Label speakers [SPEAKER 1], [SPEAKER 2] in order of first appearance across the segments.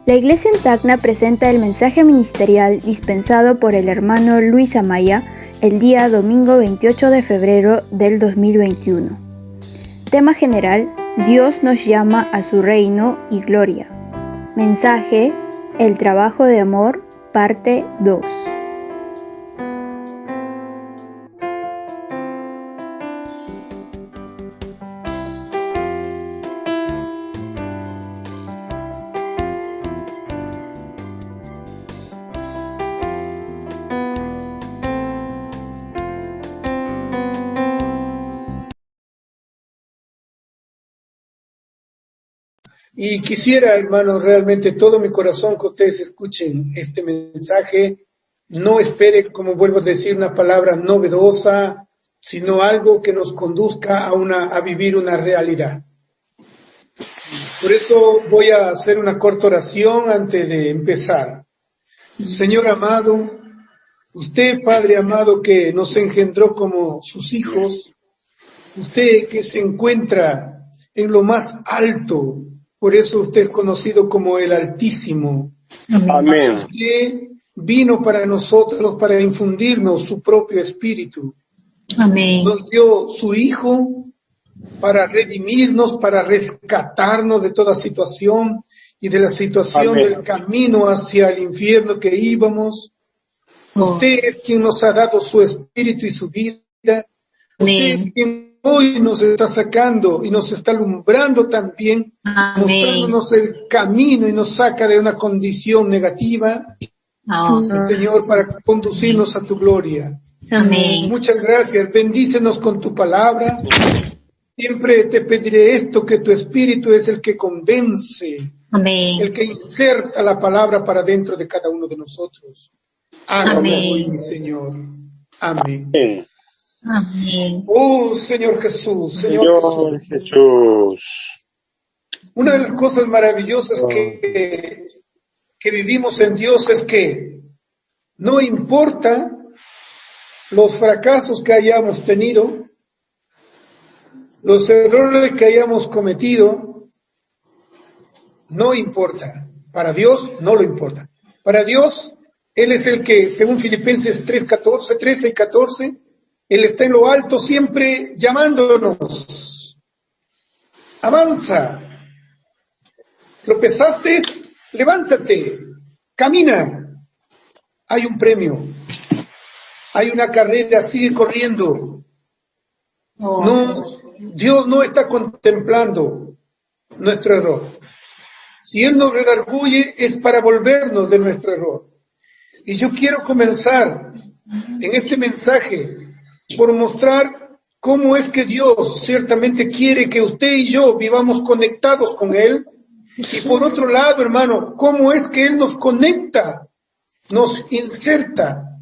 [SPEAKER 1] La Iglesia en Tacna presenta el mensaje ministerial dispensado por el hermano Luis Amaya el día domingo 28 de febrero del 2021. Tema general: Dios nos llama a su reino y gloria. Mensaje: el trabajo de amor, parte 2.
[SPEAKER 2] Y quisiera, hermanos, realmente todo mi corazón que ustedes escuchen este mensaje. No espere, como vuelvo a decir, una palabra novedosa, sino algo que nos conduzca a vivir una realidad. Por eso voy a hacer una corta oración antes de empezar. Señor amado, usted, Padre amado, que nos engendró como sus hijos, usted que se encuentra en lo más alto, por eso usted es conocido como el Altísimo.
[SPEAKER 3] Amén.
[SPEAKER 2] Usted vino para nosotros para infundirnos su propio espíritu.
[SPEAKER 4] Amén.
[SPEAKER 2] Nos dio su Hijo para redimirnos, para rescatarnos de toda situación y de la situación
[SPEAKER 3] Amén.
[SPEAKER 2] del camino hacia el infierno que íbamos. Usted es quien nos ha dado su espíritu y su vida. Usted es quien hoy nos está sacando y nos está alumbrando también, mostrándonos el camino y nos saca de una condición negativa, Señor, para conducirnos a tu gloria.
[SPEAKER 4] Amén.
[SPEAKER 2] Muchas gracias, bendícenos con tu palabra. Siempre te pediré esto, que tu espíritu es el que convence,
[SPEAKER 4] Amén.
[SPEAKER 2] el que inserta la palabra para dentro de cada uno de nosotros. Hágalo hoy, mi Señor. Amén.
[SPEAKER 3] Amén.
[SPEAKER 4] Amén.
[SPEAKER 2] Oh, Señor Jesús,
[SPEAKER 3] Señor Jesús.
[SPEAKER 2] Una de las cosas maravillosas que vivimos en Dios es que no importa los fracasos que hayamos tenido, los errores que hayamos cometido, no importa. Para Dios no lo importa. Para Dios, Él es el que, según Filipenses 13 y 14, Él está en lo alto siempre llamándonos. Avanza. Tropezaste, levántate, camina. Hay un premio. Hay una carrera, sigue corriendo. No, Dios no está contemplando nuestro error. Si Él nos redarguye es para volvernos de nuestro error. Y yo quiero comenzar en este mensaje por mostrar cómo es que Dios ciertamente quiere que usted y yo vivamos conectados con Él. Y por otro lado, hermano, cómo es que Él nos conecta, nos inserta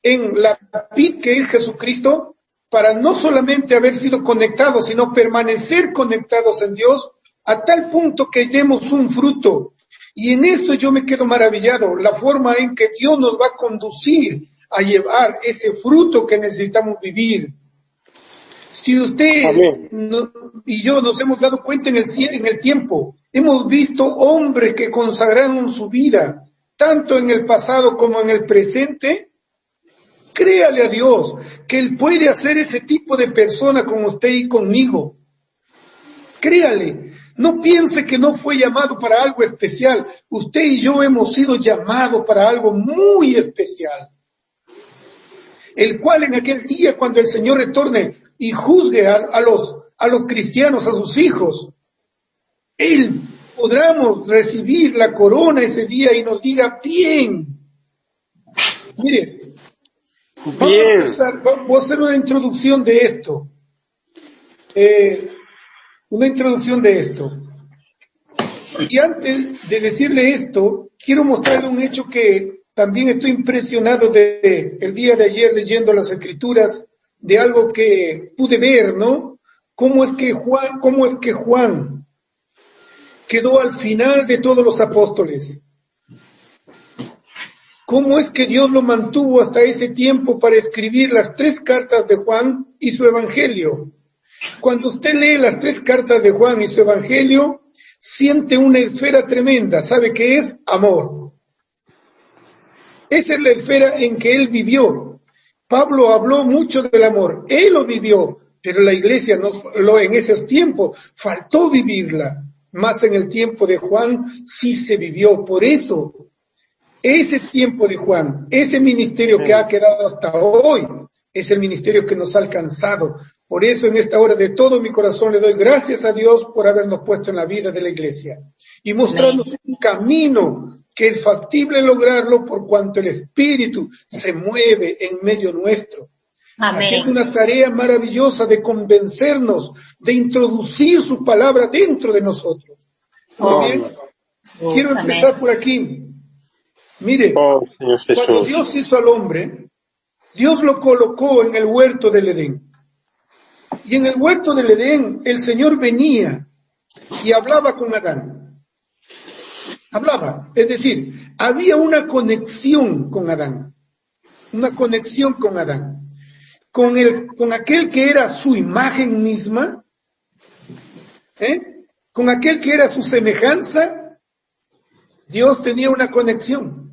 [SPEAKER 2] en la vid que es Jesucristo, para no solamente haber sido conectados, sino permanecer conectados en Dios a tal punto que demos un fruto. Y en esto yo me quedo maravillado, la forma en que Dios nos va a conducir a llevar ese fruto que necesitamos vivir. Si usted y yo nos hemos dado cuenta en el tiempo, hemos visto hombres que consagraron su vida, tanto en el pasado como en el presente. Créale a Dios que Él puede hacer ese tipo de persona con usted y conmigo. Créale, no piense que no fue llamado para algo especial. Usted y yo hemos sido llamados para algo muy especial, el cual en aquel día, cuando el Señor retorne y juzgue a los cristianos, a sus hijos, Él podremos recibir la corona ese día y nos diga: bien. Mire, voy a hacer una introducción de esto. Y antes de decirle esto, quiero mostrarle un hecho que también estoy impresionado de el día de ayer leyendo las Escrituras, de algo que pude ver, ¿no? Cómo es que Juan quedó al final de todos los apóstoles. ¿Cómo es que Dios lo mantuvo hasta ese tiempo para escribir las 3 cartas de Juan y su evangelio? Cuando usted lee las 3 cartas de Juan y su evangelio, siente una esfera tremenda. ¿Sabe qué es? Amor. Esa es la esfera en que él vivió. Pablo habló mucho del amor. Él lo vivió, pero la iglesia en esos tiempos faltó vivirla. Más en el tiempo de Juan sí se vivió. Por eso, ese tiempo de Juan, ese ministerio que ha quedado hasta hoy, es el ministerio que nos ha alcanzado. Por eso en esta hora de todo mi corazón le doy gracias a Dios por habernos puesto en la vida de la iglesia y mostrarnos un camino que es factible lograrlo por cuanto el Espíritu se mueve en medio nuestro. Haciendo una tarea maravillosa de convencernos, de introducir su palabra dentro de nosotros. Muy bien, quiero empezar por aquí. Mire, cuando Dios hizo al hombre, Dios lo colocó en el huerto del Edén. Y en el huerto del Edén, el Señor venía y hablaba con Adán. Hablaba, es decir, había una conexión con Adán. Una conexión con Adán. Con aquel que era su imagen misma, con aquel que era su semejanza, Dios tenía una conexión.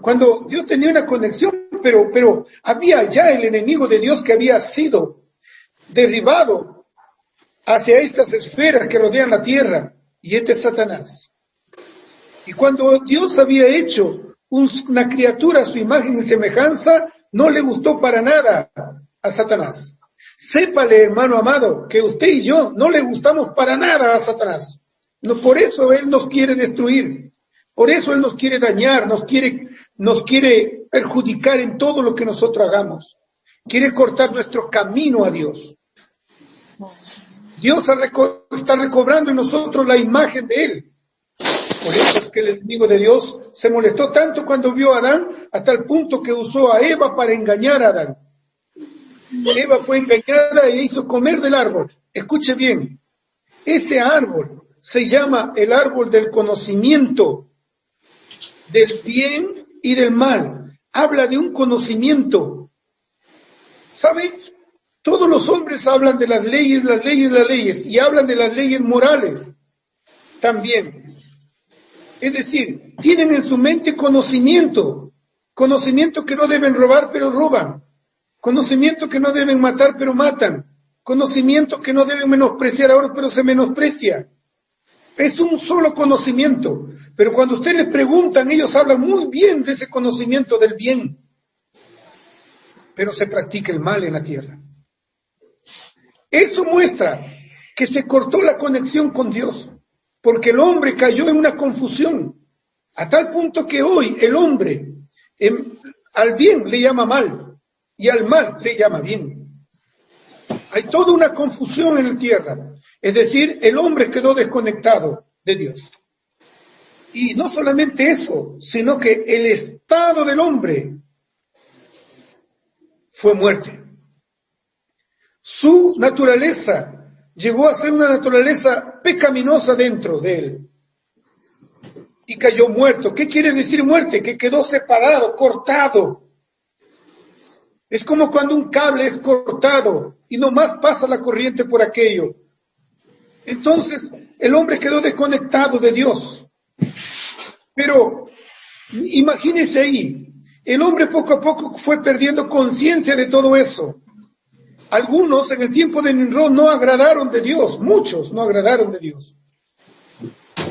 [SPEAKER 2] Cuando Dios tenía una conexión, pero había ya el enemigo de Dios que había sido derribado hacia estas esferas que rodean la tierra, y este es Satanás. Y cuando Dios había hecho una criatura a su imagen y semejanza, no le gustó para nada a Satanás. Sépale, hermano amado, que usted y yo no le gustamos para nada a Satanás. No, por eso Él nos quiere destruir. Por eso Él nos quiere dañar, nos quiere perjudicar en todo lo que nosotros hagamos. Quiere cortar nuestro camino a Dios. Dios está recobrando en nosotros la imagen de Él. Por eso es que el enemigo de Dios se molestó tanto cuando vio a Adán, hasta el punto que usó a Eva para engañar a Adán. Eva fue engañada e hizo comer del árbol. Escuche bien, ese árbol se llama el árbol del conocimiento del bien y del mal. Habla de un conocimiento. ¿Sabe? Todos los hombres hablan de las leyes, y hablan de las leyes morales también. Es decir, tienen en su mente conocimiento que no deben robar, pero roban. Conocimiento que no deben matar, pero matan. Conocimiento que no deben menospreciar ahora, pero se menosprecia. Es un solo conocimiento. Pero cuando ustedes les preguntan, ellos hablan muy bien de ese conocimiento del bien. Pero se practica el mal en la tierra. Eso muestra que se cortó la conexión con Dios. Porque el hombre cayó en una confusión. A tal punto que hoy el hombre al bien le llama mal. Y al mal le llama bien. Hay toda una confusión en la tierra. Es decir, el hombre quedó desconectado de Dios. Y no solamente eso, sino que el estado del hombre fue muerte. Su naturaleza llegó a ser una naturaleza pecaminosa dentro de él. Y cayó muerto. ¿Qué quiere decir muerte? Que quedó separado, cortado. Es como cuando un cable es cortado y nomás pasa la corriente por aquello. Entonces, el hombre quedó desconectado de Dios. Pero, imagínese ahí, el hombre poco a poco fue perdiendo conciencia de todo eso. Algunos en el tiempo de Nimrod no agradaron de Dios, muchos no agradaron de Dios.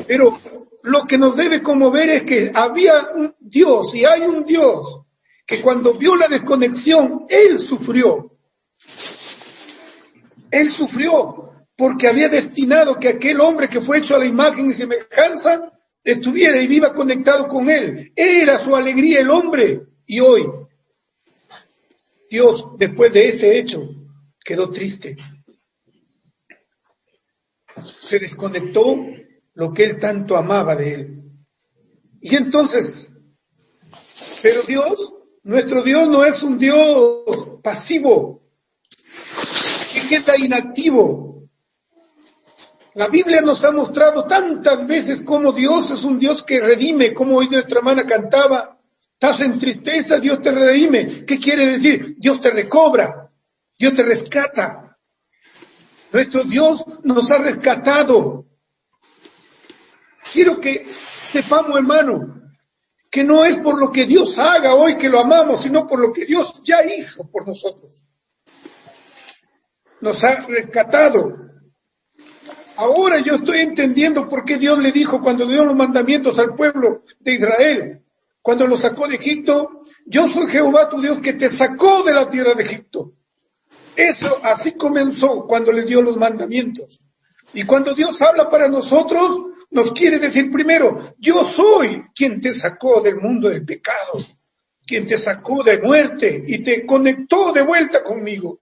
[SPEAKER 2] Pero lo que nos debe conmover es que había un Dios y hay un Dios que cuando vio la desconexión, Él sufrió. Él sufrió porque había destinado que aquel hombre que fue hecho a la imagen y semejanza estuviera y viva conectado con Él. Era su alegría el hombre. Y hoy, Dios, después de ese hecho, quedó triste. Se desconectó lo que Él tanto amaba de Él. Y entonces, pero Dios, nuestro Dios no es un Dios pasivo, que queda inactivo. La Biblia nos ha mostrado tantas veces cómo Dios es un Dios que redime, como hoy nuestra hermana cantaba, estás en tristeza, Dios te redime. ¿Qué quiere decir? Dios te recobra, Dios te rescata. Nuestro Dios nos ha rescatado. Quiero que sepamos, hermano, que no es por lo que Dios haga hoy que lo amamos, sino por lo que Dios ya hizo por nosotros. Nos ha rescatado. Ahora yo estoy entendiendo por qué Dios le dijo cuando le dio los mandamientos al pueblo de Israel, cuando lo sacó de Egipto: yo soy Jehová tu Dios que te sacó de la tierra de Egipto. Eso así comenzó cuando le dio los mandamientos. Y cuando Dios habla para nosotros, nos quiere decir primero: yo soy quien te sacó del mundo del pecado, quien te sacó de muerte y te conectó de vuelta conmigo.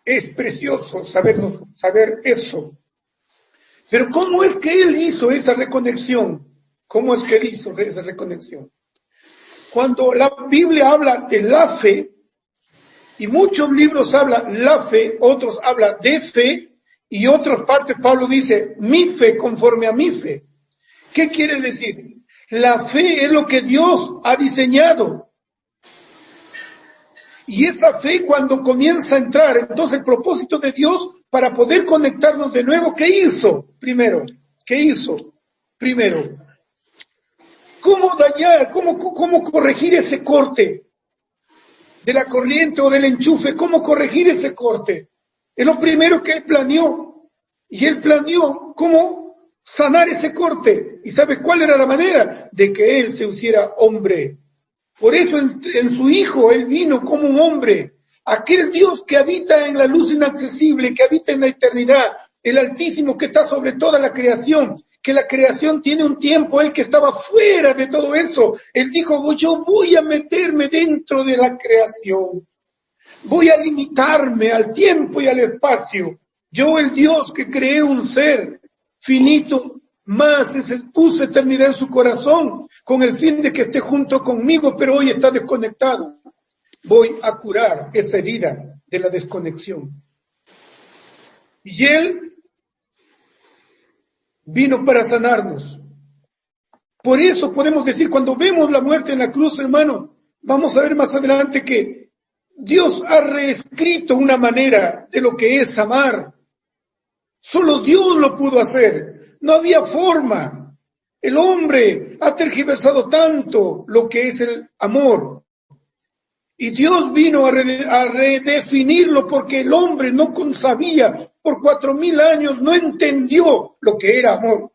[SPEAKER 2] Es precioso saber eso. Pero ¿cómo es que Él hizo esa reconexión? ¿Cómo es que Él hizo esa reconexión? Cuando la Biblia habla de la fe, y muchos libros hablan la fe, otros hablan de fe, y otras partes Pablo dice mi fe conforme a mi fe. ¿Qué quiere decir? La fe es lo que Dios ha diseñado. Y esa fe, cuando comienza a entrar, entonces el propósito de Dios para poder conectarnos de nuevo, ¿qué hizo? Primero, ¿cómo dañar, cómo corregir ese corte de la corriente o del enchufe? ¿Cómo corregir ese corte? Es lo primero que Él planeó. Y Él planeó cómo sanar ese corte. ¿Y sabes cuál era la manera? De que Él se hiciera hombre. Por eso en su Hijo Él vino como un hombre, aquel Dios que habita en la luz inaccesible, que habita en la eternidad, el Altísimo que está sobre toda la creación, que la creación tiene un tiempo, Él que estaba fuera de todo eso. Él dijo: yo voy a meterme dentro de la creación, voy a limitarme al tiempo y al espacio. Yo, el Dios que creé un ser finito, más puse eternidad en su corazón, con el fin de que esté junto conmigo, pero hoy está desconectado. Voy a curar esa herida de la desconexión. Y Él vino para sanarnos. Por eso podemos decir, cuando vemos la muerte en la cruz, hermano, vamos a ver más adelante que Dios ha reescrito una manera de lo que es amar. Solo Dios lo pudo hacer. No había forma. El hombre ha tergiversado tanto lo que es el amor. Y Dios vino a redefinirlo porque el hombre no sabía, por 4,000 años no entendió lo que era amor.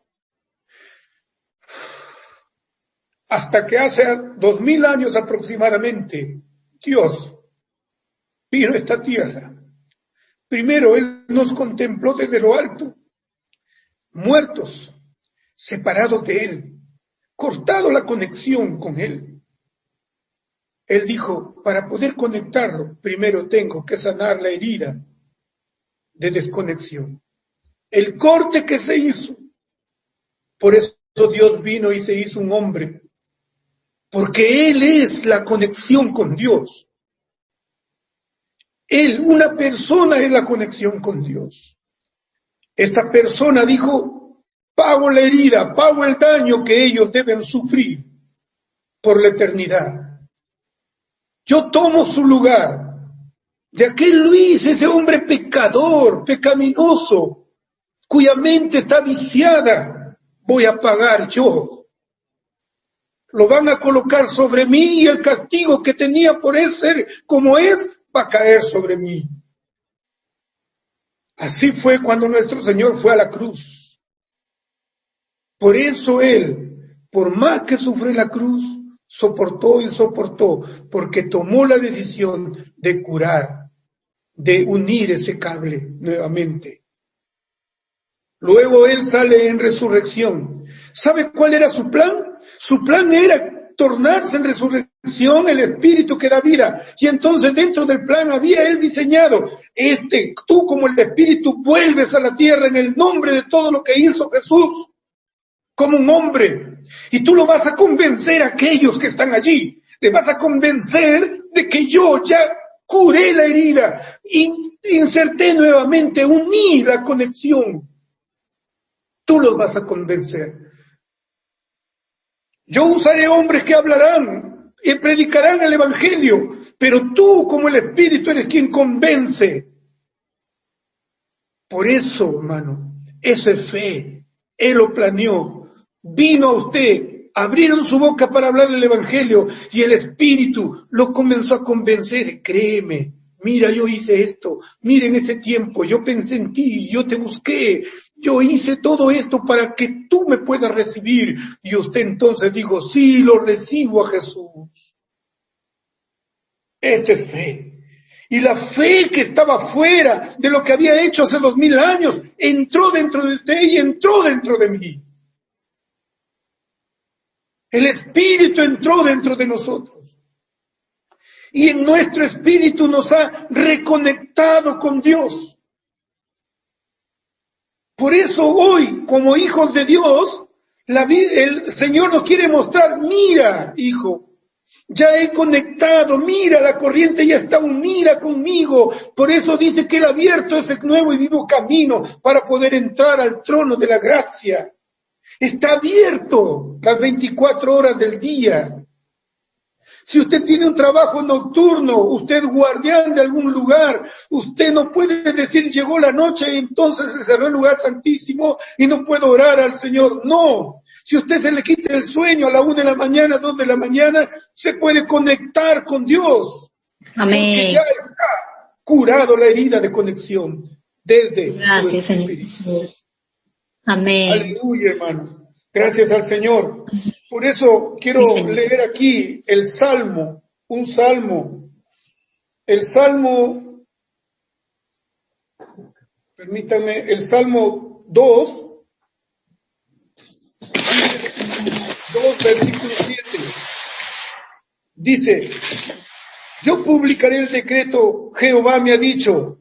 [SPEAKER 2] Hasta que hace 2,000 años aproximadamente, Dios vino a esta tierra. Primero Él nos contempló desde lo alto, muertos, separados de Él, cortado la conexión con Él. Él dijo: para poder conectarlo, primero tengo que sanar la herida de desconexión, el corte que se hizo. Por eso Dios vino y se hizo un hombre, porque Él es la conexión con Dios. Él, una persona, es la conexión con Dios. Esta persona dijo: pago la herida, pago el daño que ellos deben sufrir por la eternidad. Yo tomo su lugar. De aquel Luis, ese hombre pecador, pecaminoso, cuya mente está viciada, voy a pagar yo. Lo van a colocar sobre mí y el castigo que tenía por ser como es, va a caer sobre mí. Así fue cuando nuestro Señor fue a la cruz. Por eso Él, por más que sufrió en la cruz, soportó y soportó, porque tomó la decisión de curar, de unir ese cable nuevamente. Luego Él sale en resurrección. ¿Sabe cuál era su plan? Su plan era tornarse en resurrección el espíritu que da vida. Y entonces dentro del plan había Él diseñado, tú como el espíritu vuelves a la tierra en el nombre de todo lo que hizo Jesús, como un hombre. Y tú lo vas a convencer a aquellos que están allí. Les vas a convencer de que yo ya curé la herida, inserté nuevamente, uní la conexión. Tú los vas a convencer. Yo usaré hombres que hablarán y predicarán el evangelio, pero tú como el Espíritu eres quien convence. Por eso, hermano, eso es fe, Él lo planeó. Vino a usted, abrieron su boca para hablar el Evangelio y el Espíritu lo comenzó a convencer. Créeme, mira, yo hice esto, mira, en ese tiempo yo pensé en ti, yo te busqué, yo hice todo esto para que tú me puedas recibir. Y usted entonces dijo, sí, lo recibo a Jesús. Esto es fe. Y la fe que estaba fuera de lo que había hecho hace 2000 años, entró dentro de usted y entró dentro de mí. El Espíritu entró dentro de nosotros. Y en nuestro espíritu nos ha reconectado con Dios. Por eso hoy, como hijos de Dios, el Señor nos quiere mostrar, mira, hijo, ya he conectado, mira, la corriente ya está unida conmigo. Por eso dice que Él ha abierto ese nuevo y vivo camino para poder entrar al trono de la gracia. Está abierto las 24 horas del día. Si usted tiene un trabajo nocturno, usted es guardián de algún lugar, usted no puede decir llegó la noche y entonces se cerró el lugar santísimo y no puedo orar al Señor. No, si usted se le quita el sueño a la 1 de la mañana, 2 de la mañana, se puede conectar con Dios.
[SPEAKER 4] Amén.
[SPEAKER 2] Porque ya está curado la herida de conexión desde
[SPEAKER 4] Gracias,
[SPEAKER 2] su
[SPEAKER 4] Señor
[SPEAKER 2] espíritu.
[SPEAKER 4] Jesús. Amén.
[SPEAKER 2] Aleluya, hermanos. Gracias al Señor. Por eso quiero leer aquí el Salmo, un Salmo. El Salmo, permítanme, el Salmo 2, versículo 7. Dice, yo publicaré el decreto, Jehová me ha dicho,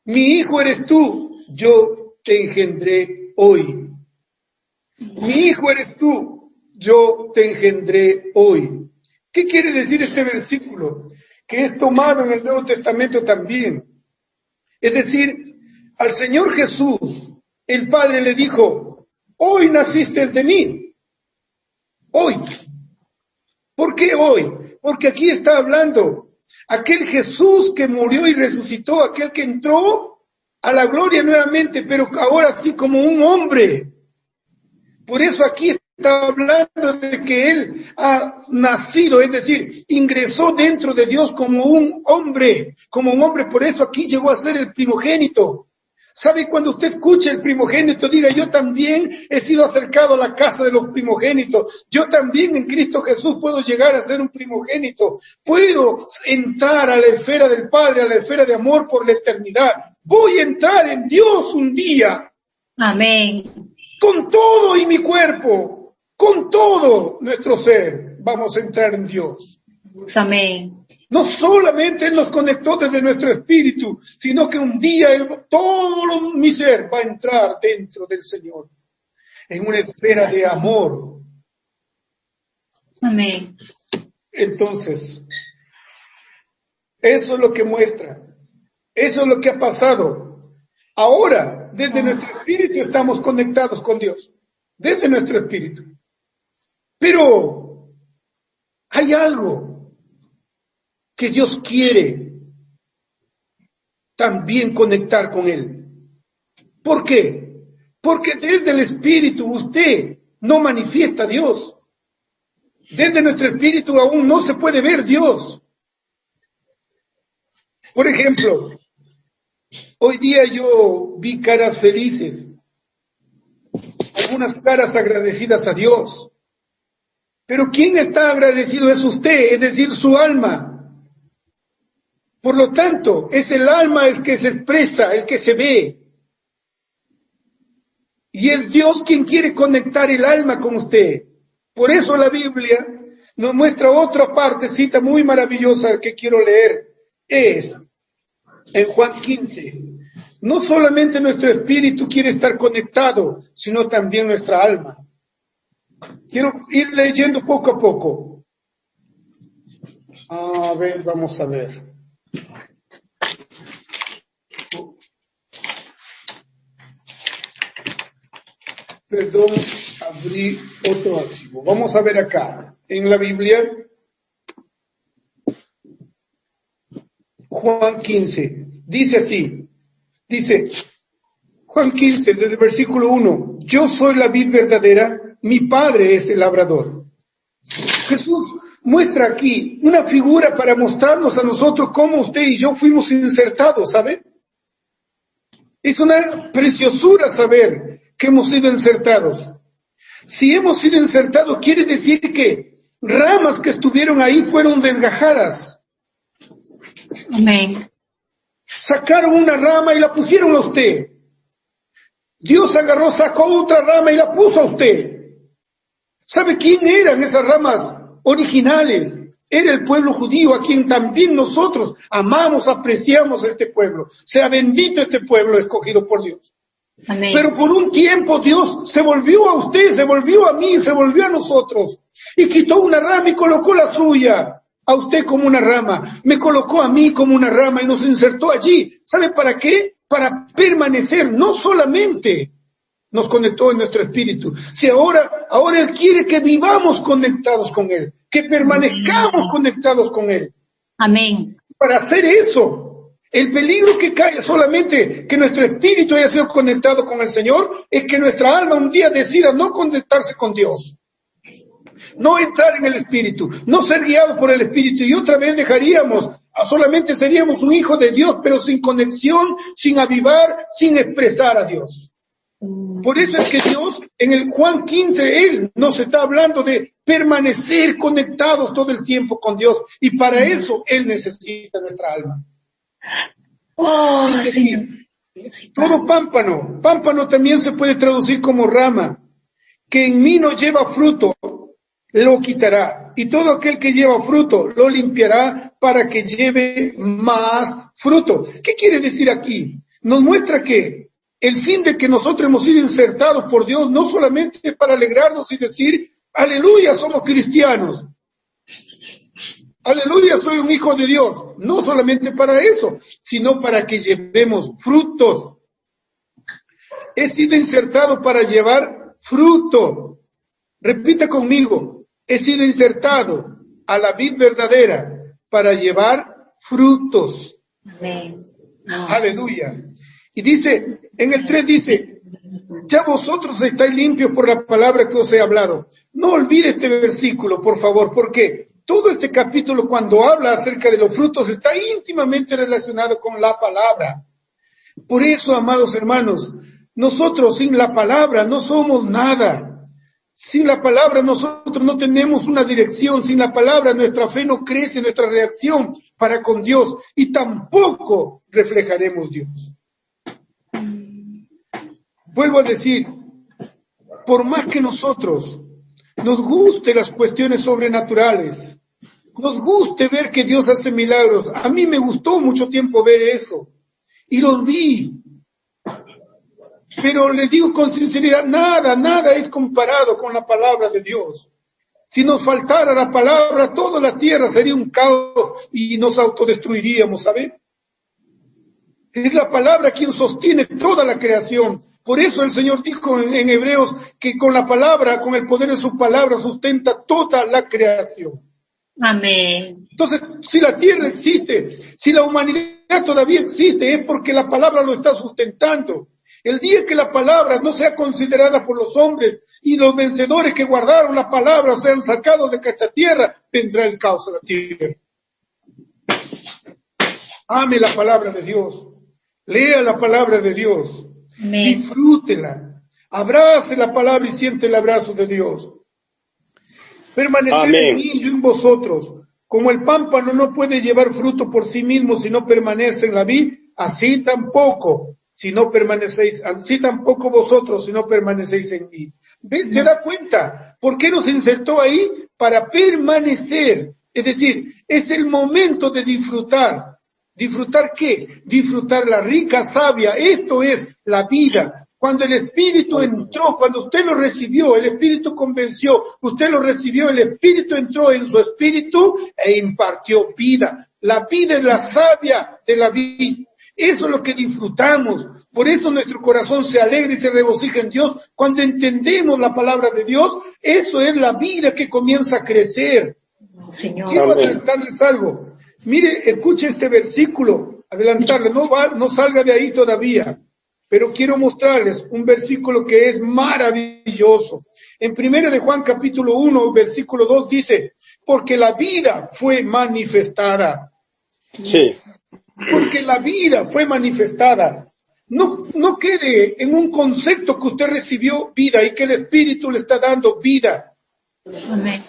[SPEAKER 2] mi hijo eres tú, yo te engendré hoy. Mi hijo eres tú, yo te engendré hoy. ¿Qué quiere decir este versículo? Que es tomado en el Nuevo Testamento también. Es decir, al Señor Jesús, el Padre le dijo, hoy naciste de mí. Hoy. ¿Por qué hoy? Porque aquí está hablando aquel Jesús que murió y resucitó, aquel que entró a la gloria nuevamente, pero ahora sí como un hombre. Por eso aquí está hablando de que Él ha nacido, es decir, ingresó dentro de Dios como un hombre, por eso aquí llegó a ser el primogénito. ¿Sabe? Cuando usted escuche el primogénito, diga, yo también he sido acercado a la casa de los primogénitos, yo también en Cristo Jesús puedo llegar a ser un primogénito, puedo entrar a la esfera del Padre, a la esfera de amor por la eternidad, voy a entrar en Dios un día.
[SPEAKER 4] Amén.
[SPEAKER 2] Con todo y mi cuerpo, con todo nuestro ser, vamos a entrar en Dios.
[SPEAKER 4] Amén.
[SPEAKER 2] No solamente Él nos conectó desde nuestro espíritu, sino que un día todo mi ser va a entrar dentro del Señor, en una esfera de amor.
[SPEAKER 4] Amén.
[SPEAKER 2] Entonces, eso es lo que muestra, eso es lo que ha pasado. Ahora, desde nuestro espíritu estamos conectados con Dios, desde nuestro espíritu. Pero hay algo que Dios quiere también conectar con Él. ¿Por qué? Porque desde el espíritu usted no manifiesta a Dios. Desde nuestro espíritu aún no se puede ver Dios. Por ejemplo, hoy día yo vi caras felices, algunas caras agradecidas a Dios. Pero ¿quién está agradecido? Es usted, es decir, su alma. Por lo tanto, es el alma el que se expresa, el que se ve. Y es Dios quien quiere conectar el alma con usted. Por eso la Biblia nos muestra otra partecita muy maravillosa que quiero leer. Es en Juan 15. No solamente nuestro espíritu quiere estar conectado, sino también nuestra alma. Quiero ir leyendo poco a poco. A ver, vamos a ver. Perdón, abrí otro archivo. Vamos a ver acá, en la Biblia, Juan 15. Dice así, dice, Juan 15, desde el versículo 1. Yo soy la vid verdadera, mi Padre es el labrador. Jesús muestra aquí una figura para mostrarnos a nosotros cómo usted y yo fuimos insertados, ¿sabe? Es una preciosura saber que hemos sido insertados. Si hemos sido insertados, quiere decir que ramas que estuvieron ahí fueron desgajadas.
[SPEAKER 4] Amén.
[SPEAKER 2] Sacaron una rama y la pusieron a usted. Dios agarró, sacó otra rama y la puso a usted. ¿Sabe quién eran esas ramas originales? Era el pueblo judío, a quien también nosotros amamos, apreciamos a este pueblo. Sea bendito este pueblo escogido por Dios.
[SPEAKER 4] Amén.
[SPEAKER 2] Pero por un tiempo Dios se volvió a usted, se volvió a mí, se volvió a nosotros. Y quitó una rama y colocó la suya. A usted como una rama. Me colocó a mí como una rama y nos insertó allí. ¿Sabe para qué? Para permanecer, no solamente nos conectó en nuestro espíritu. Si ahora Él quiere que vivamos conectados con Él, que permanezcamos conectados con Él.
[SPEAKER 4] Amén.
[SPEAKER 2] Para hacer eso, el peligro que cae solamente que nuestro espíritu haya sido conectado con el Señor, es que nuestra alma un día decida no conectarse con Dios, no entrar en el espíritu, no ser guiado por el espíritu, y otra vez solamente seríamos un hijo de Dios, pero sin conexión, sin avivar, sin expresar a Dios. Por eso es que Dios, en el Juan 15, Él nos está hablando de permanecer conectados todo el tiempo con Dios, y para eso Él necesita nuestra alma.
[SPEAKER 4] Oh,
[SPEAKER 2] Es decir, todo pámpano también se puede traducir como rama, que en mí no lleva fruto, lo quitará, y todo aquel que lleva fruto lo limpiará para que lleve más fruto. ¿Qué quiere decir aquí? Nos muestra que el fin de que nosotros hemos sido insertados por Dios no solamente es para alegrarnos y decir, aleluya, somos cristianos, aleluya, soy un hijo de Dios. No solamente para eso, sino para que llevemos frutos. He sido insertado para llevar fruto. Repita conmigo, he sido insertado a la vid verdadera para llevar frutos.
[SPEAKER 4] Amén.
[SPEAKER 2] Aleluya. Y dice, en el 3 dice, ya vosotros estáis limpios por la palabra que os he hablado. No olvide este versículo, por favor, porque todo este capítulo, cuando habla acerca de los frutos, está íntimamente relacionado con la palabra. Por eso, amados hermanos, nosotros sin la palabra no somos nada. Sin la palabra nosotros no tenemos una dirección. Sin la palabra nuestra fe no crece, nuestra reacción para con Dios, y tampoco reflejaremos Dios. Vuelvo a decir, por más que nosotros nos guste las cuestiones sobrenaturales, nos guste ver que Dios hace milagros, a mí me gustó mucho tiempo ver eso, y los vi, pero les digo con sinceridad, nada es comparado con la palabra de Dios. Si nos faltara la palabra, toda la tierra sería un caos y nos autodestruiríamos, ¿sabe? Es la palabra quien sostiene toda la creación. Por eso el Señor dijo en Hebreos que con la palabra, con el poder de su palabra, sustenta toda la creación.
[SPEAKER 4] Amén.
[SPEAKER 2] Entonces, si la tierra existe, si la humanidad todavía existe, es porque la palabra lo está sustentando. El día que la palabra no sea considerada por los hombres y los vencedores que guardaron la palabra sean sacados de esta tierra, vendrá el caos a la tierra. Ame la palabra de Dios. Lea la palabra de Dios.
[SPEAKER 4] Amén.
[SPEAKER 2] Disfrútela. Abrace la palabra y siente el abrazo de Dios. Permaneced
[SPEAKER 3] Amén.
[SPEAKER 2] en mí y yo en vosotros. Como el pámpano no puede llevar fruto por sí mismo si no permanece en la vid, así tampoco vosotros si no permanecéis en mí. ¿Ves? ¿Se da cuenta? ¿Por qué nos insertó ahí? Para permanecer. Es decir, es el momento de disfrutar. ¿Disfrutar qué? Disfrutar la rica savia. Esto es la vida. Cuando el Espíritu entró, cuando usted lo recibió, el Espíritu convenció, usted lo recibió, el Espíritu entró en su espíritu e impartió vida. La vida es la savia de la vida. Eso es lo que disfrutamos. Por eso nuestro corazón se alegra y se regocija en Dios. Cuando entendemos la palabra de Dios, eso es la vida que comienza a crecer.
[SPEAKER 4] Señor.
[SPEAKER 2] Quiero
[SPEAKER 3] Amén.
[SPEAKER 2] adelantarles algo. Mire, escuche este versículo. Adelantarle, no salga de ahí todavía. pero quiero mostrarles un versículo que es maravilloso. En 1 de Juan capítulo 1, versículo 2 dice, porque la vida fue manifestada.
[SPEAKER 3] Sí.
[SPEAKER 2] Porque la vida fue manifestada. No quede en un concepto que usted recibió vida y que el Espíritu le está dando vida.
[SPEAKER 4] Amén.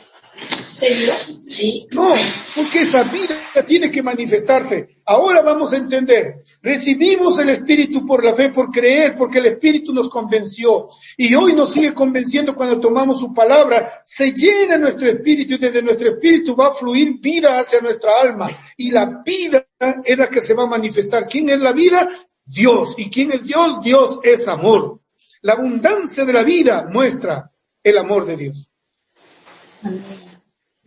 [SPEAKER 4] Sí.
[SPEAKER 2] No, porque esa vida tiene que manifestarse. Ahora vamos a entender. Recibimos el Espíritu por la fe, por creer, porque el Espíritu nos convenció. Y hoy nos sigue convenciendo cuando tomamos su palabra. Se llena nuestro espíritu y desde nuestro espíritu va a fluir vida hacia nuestra alma. Y la vida es la que se va a manifestar. ¿Quién es la vida? Dios. ¿Y quién es Dios? Dios es amor. La abundancia de la vida muestra el amor de Dios.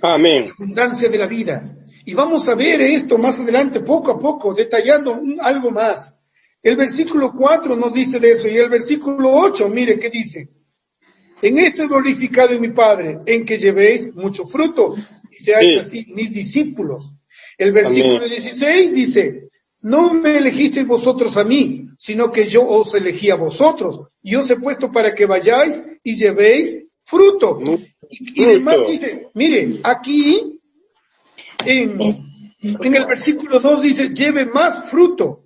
[SPEAKER 3] Amén.
[SPEAKER 2] La abundancia de la vida. Y vamos a ver esto más adelante, poco a poco, detallando algo más. El versículo 4 nos dice de eso, y el versículo 8, mire qué dice. En esto es glorificado en mi Padre, en que llevéis mucho fruto, y seáis así mis discípulos. El versículo
[SPEAKER 3] Amén.
[SPEAKER 2] 16 dice, no me elegisteis vosotros a mí, sino que yo os elegí a vosotros, y os he puesto para que vayáis y llevéis fruto. Y además dice, mire, aquí en el versículo 2 dice, lleve más fruto.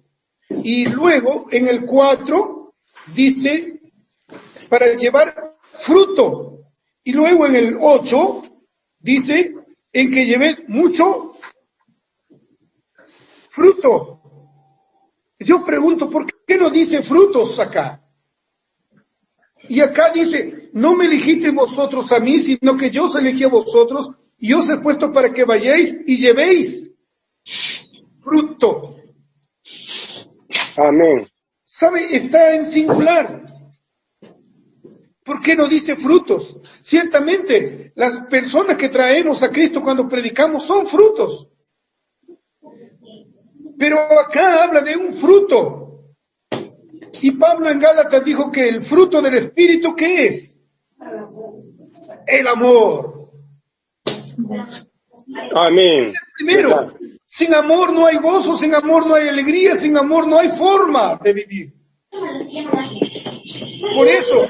[SPEAKER 2] Y luego en el 4 dice, para llevar fruto. Y luego en el 8 dice, en que lleve mucho fruto. Yo pregunto, ¿por qué no dice frutos acá? Y acá dice, no me elegisteis vosotros a mí, sino que yo os elegí a vosotros, y os he puesto para que vayáis y llevéis fruto.
[SPEAKER 3] Amén.
[SPEAKER 2] ¿Sabe? Está en singular. ¿Por qué no dice frutos? Ciertamente, las personas que traemos a Cristo cuando predicamos son frutos. Pero acá habla de un fruto. Y Pablo en Gálatas dijo que el fruto del Espíritu, ¿qué es? El amor.
[SPEAKER 3] Amén.
[SPEAKER 2] Primero, sin amor no hay gozo, sin amor no hay alegría, sin amor no hay forma de vivir. Por eso,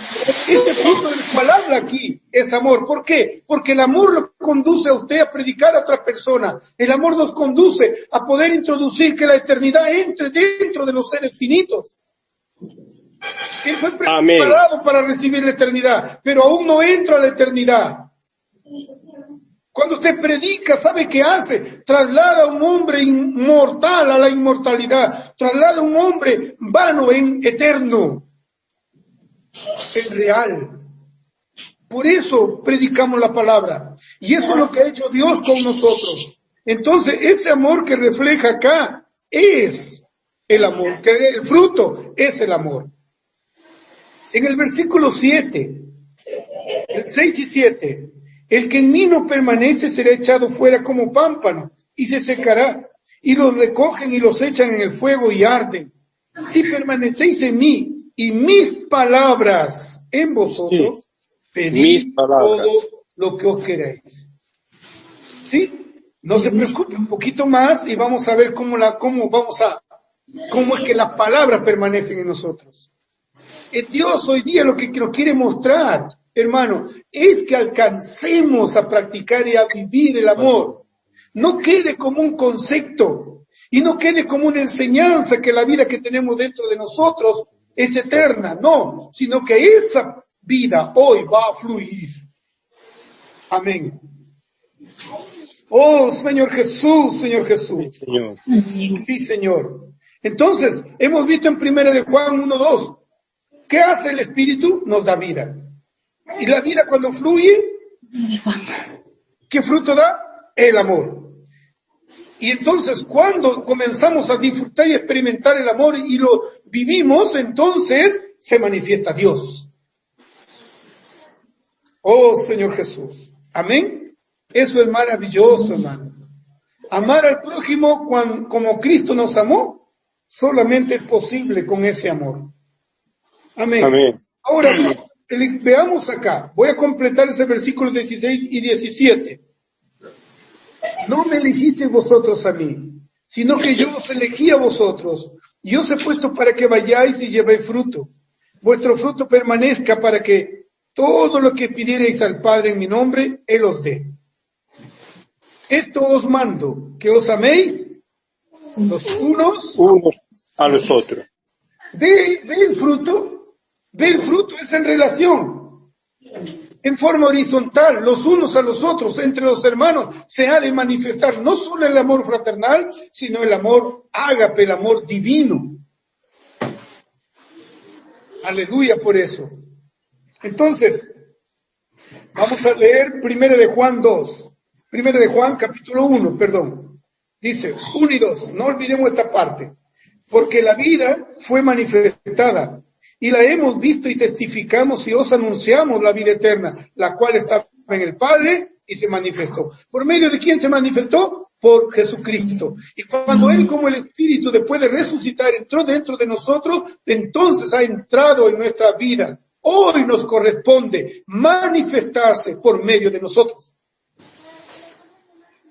[SPEAKER 2] este fruto del cual habla aquí es amor. ¿Por qué? Porque el amor lo conduce a usted a predicar a otra persona. El amor nos conduce a poder introducir que la eternidad entre dentro de los seres finitos. Él fue preparado para recibir la eternidad, pero aún no entra a la eternidad. Cuando usted predica, ¿sabe qué hace? Traslada a un hombre inmortal a la inmortalidad. Traslada a un hombre vano en eterno. En real. Por eso predicamos la palabra. Y eso es lo que ha hecho Dios con nosotros. Entonces, ese amor que refleja acá es el amor. Que el fruto es el amor. En el versículo 7, el 6 y 7, el que en mí no permanece será echado fuera como pámpano y se secará. Y los recogen y los echan en el fuego y arden. Si permanecéis en mí, y mis palabras en vosotros, pedid todo lo que os queráis. ¿Sí? No se preocupe, un poquito más y vamos a ver cómo es que las palabras permanecen en nosotros. Dios hoy día lo que nos quiere mostrar, hermano, es que alcancemos a practicar y a vivir el amor. No quede como un concepto y no quede como una enseñanza que la vida que tenemos dentro de nosotros es eterna, no, sino que esa vida hoy va a fluir. Amén. Oh, Señor Jesús, Señor Jesús.
[SPEAKER 3] Sí, Señor.
[SPEAKER 2] Sí, Señor. Entonces, hemos visto en 1 de Juan 1:2, ¿qué hace el Espíritu? Nos da vida. Y la vida cuando fluye, ¿qué fruto da? El amor. Y entonces cuando comenzamos a disfrutar y experimentar el amor y lo vivimos, entonces se manifiesta Dios. Oh Señor Jesús. Amén. Eso es maravilloso, hermano. Amar al prójimo como Cristo nos amó, solamente es posible con ese amor. Amén.
[SPEAKER 3] Amén.
[SPEAKER 2] Ahora, veamos acá. Voy a completar ese versículo 16 y 17. No me elegisteis vosotros a mí, sino que yo os elegí a vosotros, y os he puesto para que vayáis y llevéis fruto. Vuestro fruto permanezca para que todo lo que pidiereis al Padre en mi nombre, Él os dé. Esto os mando, que os améis los unos
[SPEAKER 3] a los otros.
[SPEAKER 2] Ve el fruto, es en relación, en forma horizontal, los unos a los otros, entre los hermanos, se ha de manifestar no solo el amor fraternal, sino el amor ágape, el amor divino. Aleluya por eso. Entonces, vamos a leer 1 de Juan 2, 1 de Juan capítulo 1, perdón. Dice 1 y 2, no olvidemos esta parte. Porque la vida fue manifestada, y la hemos visto y testificamos y os anunciamos la vida eterna, la cual estaba en el Padre y se manifestó. ¿Por medio de quién se manifestó? Por Jesucristo. Y cuando Él, como el Espíritu, después de resucitar, entró dentro de nosotros, entonces ha entrado en nuestra vida. Hoy nos corresponde manifestarse por medio de nosotros.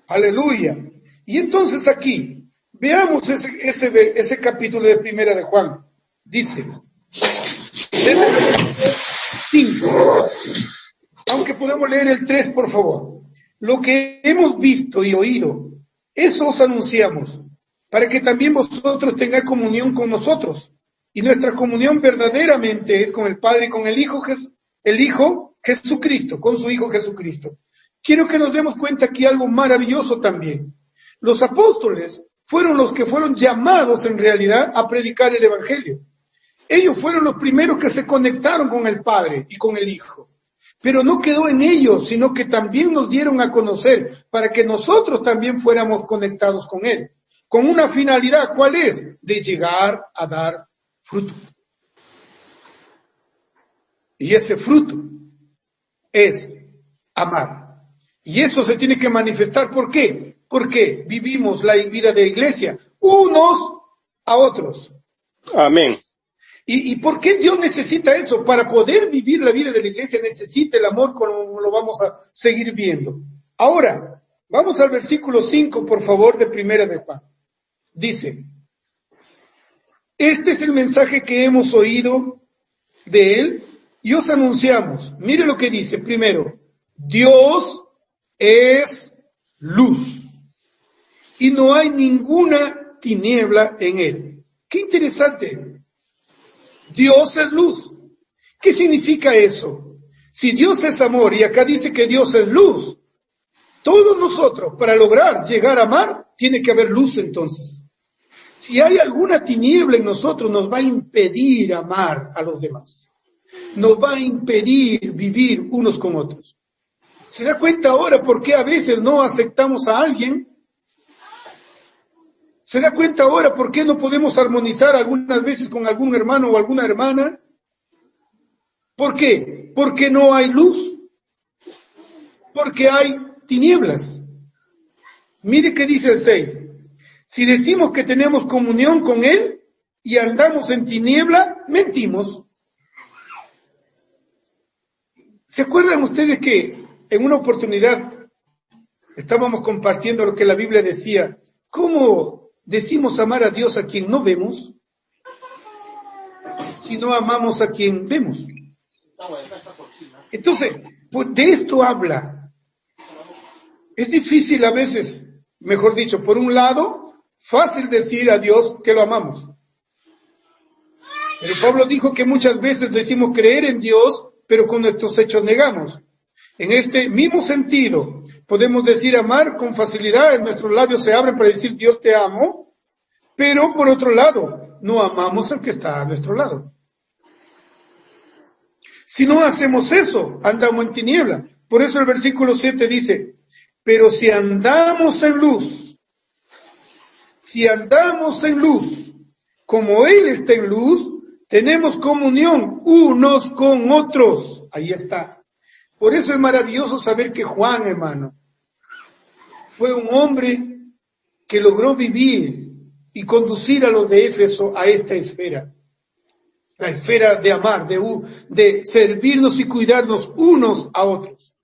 [SPEAKER 2] Aleluya. Y entonces aquí, veamos ese capítulo de 1 de Juan. Dice, desde el 5, aunque podemos leer el 3, por favor. Lo que hemos visto y oído, eso os anunciamos, para que también vosotros tengáis comunión con nosotros. Y nuestra comunión verdaderamente es con el Padre y con el Hijo Jesucristo, con su Hijo Jesucristo. Quiero que nos demos cuenta aquí algo maravilloso también. Los apóstoles fueron los que fueron llamados en realidad a predicar el Evangelio. Ellos fueron los primeros que se conectaron con el Padre y con el Hijo. Pero no quedó en ellos, sino que también nos dieron a conocer para que nosotros también fuéramos conectados con Él. Con una finalidad, ¿cuál es? De llegar a dar fruto. Y ese fruto es amar. Y eso se tiene que manifestar. ¿Por qué? Porque vivimos la vida de iglesia unos a otros.
[SPEAKER 3] Amén.
[SPEAKER 2] ¿Y por qué Dios necesita eso? Para poder vivir la vida de la iglesia necesita el amor, como lo vamos a seguir viendo. Ahora, vamos al versículo 5, por favor, de 1 de Juan. Dice, este es el mensaje que hemos oído de Él y os anunciamos. Mire lo que dice. Primero, Dios es luz y no hay ninguna tiniebla en Él. Qué interesante. Dios es luz. ¿Qué significa eso? Si Dios es amor y acá dice que Dios es luz, todos nosotros para lograr llegar a amar tiene que haber luz entonces. Si hay alguna tiniebla en nosotros nos va a impedir amar a los demás. Nos va a impedir vivir unos con otros. ¿Se da cuenta ahora por qué a veces no aceptamos a alguien? ¿Se da cuenta ahora por qué no podemos armonizar algunas veces con algún hermano o alguna hermana? ¿Por qué? Porque no hay luz. Porque hay tinieblas. Mire qué dice el 6. Si decimos que tenemos comunión con Él y andamos en tiniebla, mentimos. ¿Se acuerdan ustedes que en una oportunidad estábamos compartiendo lo que la Biblia decía? ¿Cómo decimos amar a Dios a quien no vemos, si no amamos a quien vemos? Entonces, pues de esto habla. Es difícil a veces, mejor dicho, por un lado, fácil decir a Dios que lo amamos. Pero Pablo dijo que muchas veces decimos creer en Dios, pero con nuestros hechos negamos. En este mismo sentido, podemos decir amar con facilidad, nuestros labios se abren para decir Dios te amo, pero por otro lado, no amamos al que está a nuestro lado. Si no hacemos eso, andamos en tiniebla. Por eso el versículo 7 dice, pero si andamos en luz, como Él está en luz, tenemos comunión unos con otros. Ahí está. Por eso es maravilloso saber que Juan, hermano, fue un hombre que logró vivir y conducir a los de Éfeso a esta esfera. La esfera de amar, de servirnos y cuidarnos unos a otros.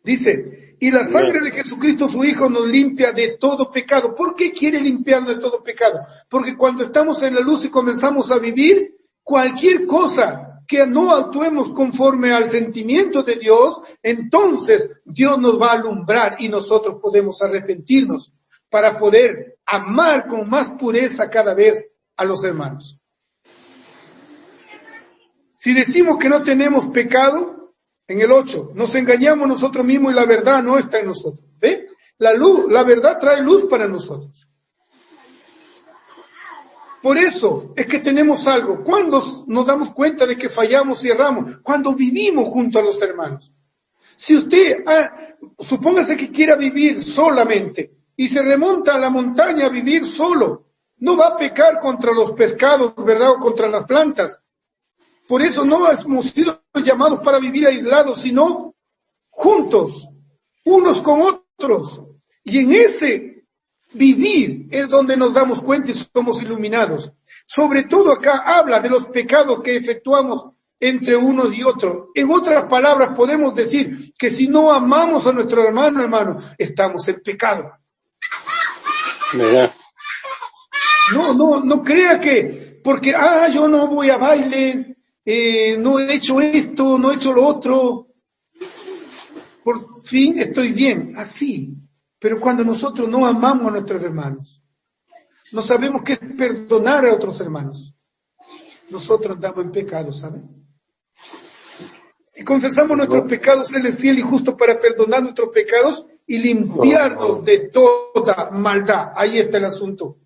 [SPEAKER 2] Dice, Y la sangre de Jesucristo, su Hijo, nos limpia de todo pecado. ¿Por qué quiere limpiar de todo pecado? Porque cuando estamos en la luz y comenzamos a vivir, cualquier cosa que no actuemos conforme al sentimiento de Dios, entonces Dios nos va a alumbrar y nosotros podemos arrepentirnos para poder amar con más pureza cada vez a los hermanos. Si decimos que no tenemos pecado, en el 8, nos engañamos nosotros mismos y la verdad no está en nosotros. ¿Ve? La luz, la verdad trae luz para nosotros. Por eso es que tenemos algo. ¿Cuándo nos damos cuenta de que fallamos y erramos? Cuando vivimos junto a los hermanos. Si usted, supóngase que quiera vivir solamente y se remonta a la montaña a vivir solo, no va a pecar contra los pescados, ¿verdad? O contra las plantas. Por eso no hemos sido llamados para vivir aislados, sino juntos, unos con otros. Y en ese vivir es donde nos damos cuenta y somos iluminados. Sobre todo acá habla de los pecados que efectuamos entre unos y otros. En otras palabras podemos decir que si no amamos a nuestro hermano, estamos en pecado.
[SPEAKER 3] Mira.
[SPEAKER 2] No crea que porque yo no voy a baile, no he hecho esto, no he hecho lo otro, por fin estoy bien, así. Pero cuando nosotros no amamos a nuestros hermanos, no sabemos qué es perdonar a otros hermanos, nosotros andamos en pecado, ¿saben? Si confesamos nuestros pecados, Él es fiel y justo para perdonar nuestros pecados y limpiarnos de toda maldad. Ahí está el asunto.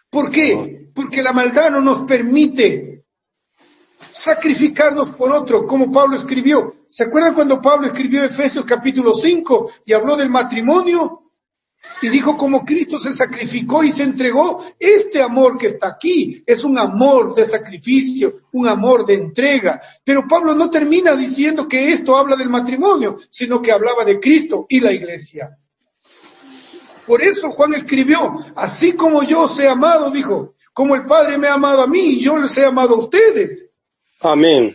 [SPEAKER 2] ¿Por qué? Porque la maldad no nos permite sacrificarnos por otro, como Pablo escribió. ¿Se acuerdan cuando Pablo escribió Efesios capítulo 5 y habló del matrimonio? Y dijo como Cristo se sacrificó y se entregó. Este amor que está aquí es un amor de sacrificio, un amor de entrega. Pero Pablo no termina diciendo que esto habla del matrimonio, sino que hablaba de Cristo y la iglesia. Por eso Juan escribió, así como yo os he amado, dijo, como el Padre me ha amado a mí, yo les he amado a ustedes.
[SPEAKER 3] Amén.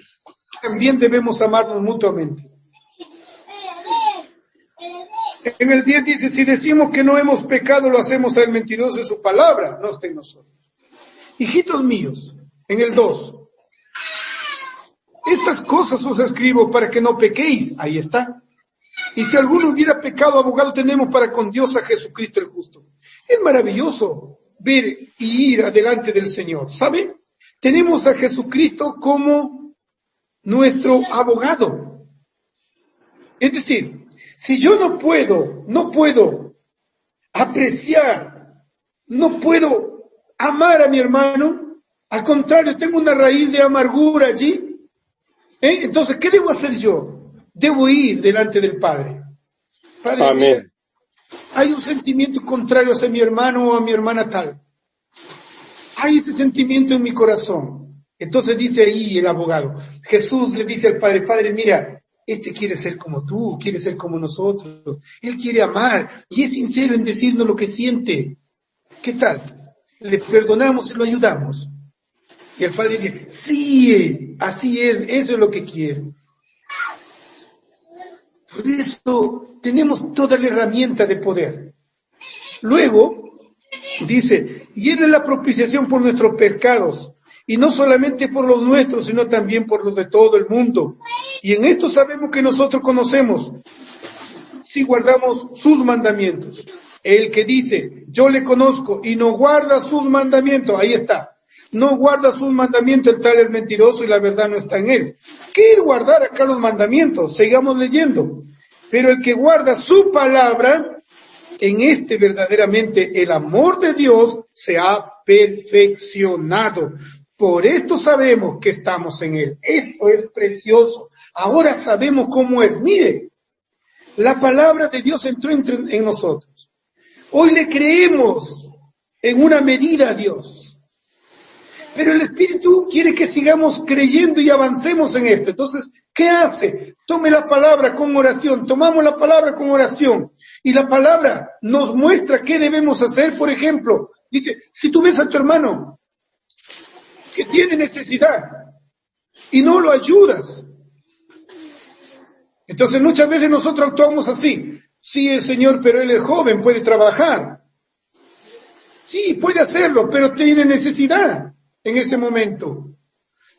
[SPEAKER 2] También debemos amarnos mutuamente. En el 10 dice, si decimos que no hemos pecado, lo hacemos al mentiroso y su palabra no está en nosotros. Hijitos míos, en el 2, estas cosas os escribo para que no pequéis, ahí está. Y si alguno hubiera pecado, abogado tenemos para con Dios a Jesucristo el justo. Es maravilloso ver y ir adelante del Señor, ¿saben? Tenemos a Jesucristo como nuestro abogado. Es decir, si yo no puedo apreciar, no puedo amar a mi hermano, al contrario, tengo una raíz de amargura allí, entonces, ¿qué debo hacer yo? Debo ir delante del Padre. Padre,
[SPEAKER 3] Amén.
[SPEAKER 2] Hay un sentimiento contrario hacia mi hermano o a mi hermana tal. Hay ese sentimiento en mi corazón. Entonces dice ahí el abogado, Jesús le dice al Padre, Padre, mira, este quiere ser como tú, quiere ser como nosotros. Él quiere amar y es sincero en decirnos lo que siente. ¿Qué tal? Le perdonamos y lo ayudamos. Y el Padre dice, sí, así es, eso es lo que quiero. Por eso tenemos toda la herramienta de poder. Luego, dice, y Él es la propiciación por nuestros pecados, y no solamente por los nuestros, sino también por los de todo el mundo. Y en esto sabemos que nosotros conocemos, si guardamos sus mandamientos. El que dice, yo le conozco, y no guarda sus mandamientos, ahí está. No guarda sus mandamientos, el tal es mentiroso y la verdad no está en él. ¿Qué es guardar acá los mandamientos? Sigamos leyendo. Pero el que guarda su palabra, en este verdaderamente el amor de Dios se ha perfeccionado. Por esto sabemos que estamos en él. Esto es precioso. Ahora sabemos cómo es. Mire, la palabra de Dios entró en nosotros. Hoy le creemos en una medida a Dios. Pero el Espíritu quiere que sigamos creyendo y avancemos en esto. Entonces, ¿qué hace? Tome la palabra con oración. Tomamos la palabra con oración. Y la palabra nos muestra qué debemos hacer. Por ejemplo, dice, si tú ves a tu hermano que tiene necesidad y no lo ayudas. Entonces, muchas veces nosotros actuamos así. Sí, Señor, pero él es joven, puede trabajar. Sí, puede hacerlo, pero tiene necesidad en ese momento.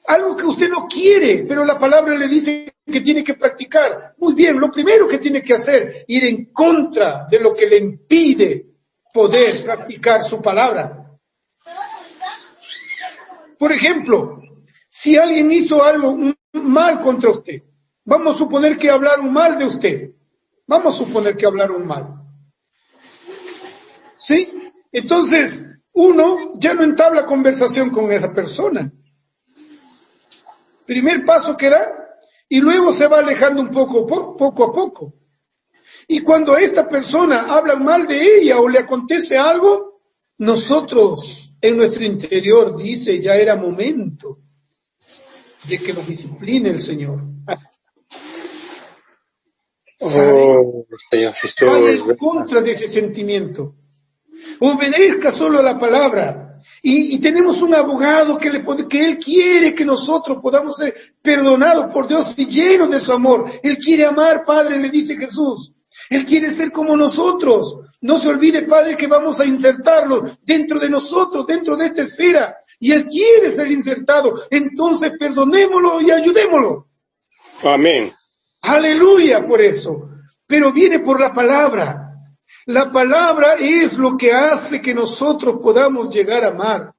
[SPEAKER 2] Algo que usted no quiere, pero la palabra le dice que tiene que practicar. Muy bien, lo primero que tiene que hacer, ir en contra de lo que le impide poder practicar su palabra. Por ejemplo, si alguien hizo algo mal contra usted, vamos a suponer que hablaron mal de usted. Vamos a suponer que hablaron mal. ¿Sí? Entonces, uno ya no entabla conversación con esa persona. Primer paso que da, y luego se va alejando un poco a poco. Y cuando a esta persona hablan mal de ella o le acontece algo, nosotros en nuestro interior dice, ya era momento de que nos discipline el Señor.
[SPEAKER 3] Oh, Señor Jesús.
[SPEAKER 2] Vaya en contra de ese sentimiento. Obedezca solo a la palabra. Y tenemos un abogado que él quiere que nosotros podamos ser perdonados por Dios y llenos de su amor. Él quiere amar, Padre, le dice Jesús. Él quiere ser como nosotros. No se olvide, Padre, que vamos a insertarlo dentro de nosotros, dentro de esta esfera. Y Él quiere ser insertado. Entonces perdonémoslo y ayudémoslo.
[SPEAKER 3] Amén.
[SPEAKER 2] Aleluya por eso. Pero viene por la palabra. La palabra es lo que hace que nosotros podamos llegar a amar.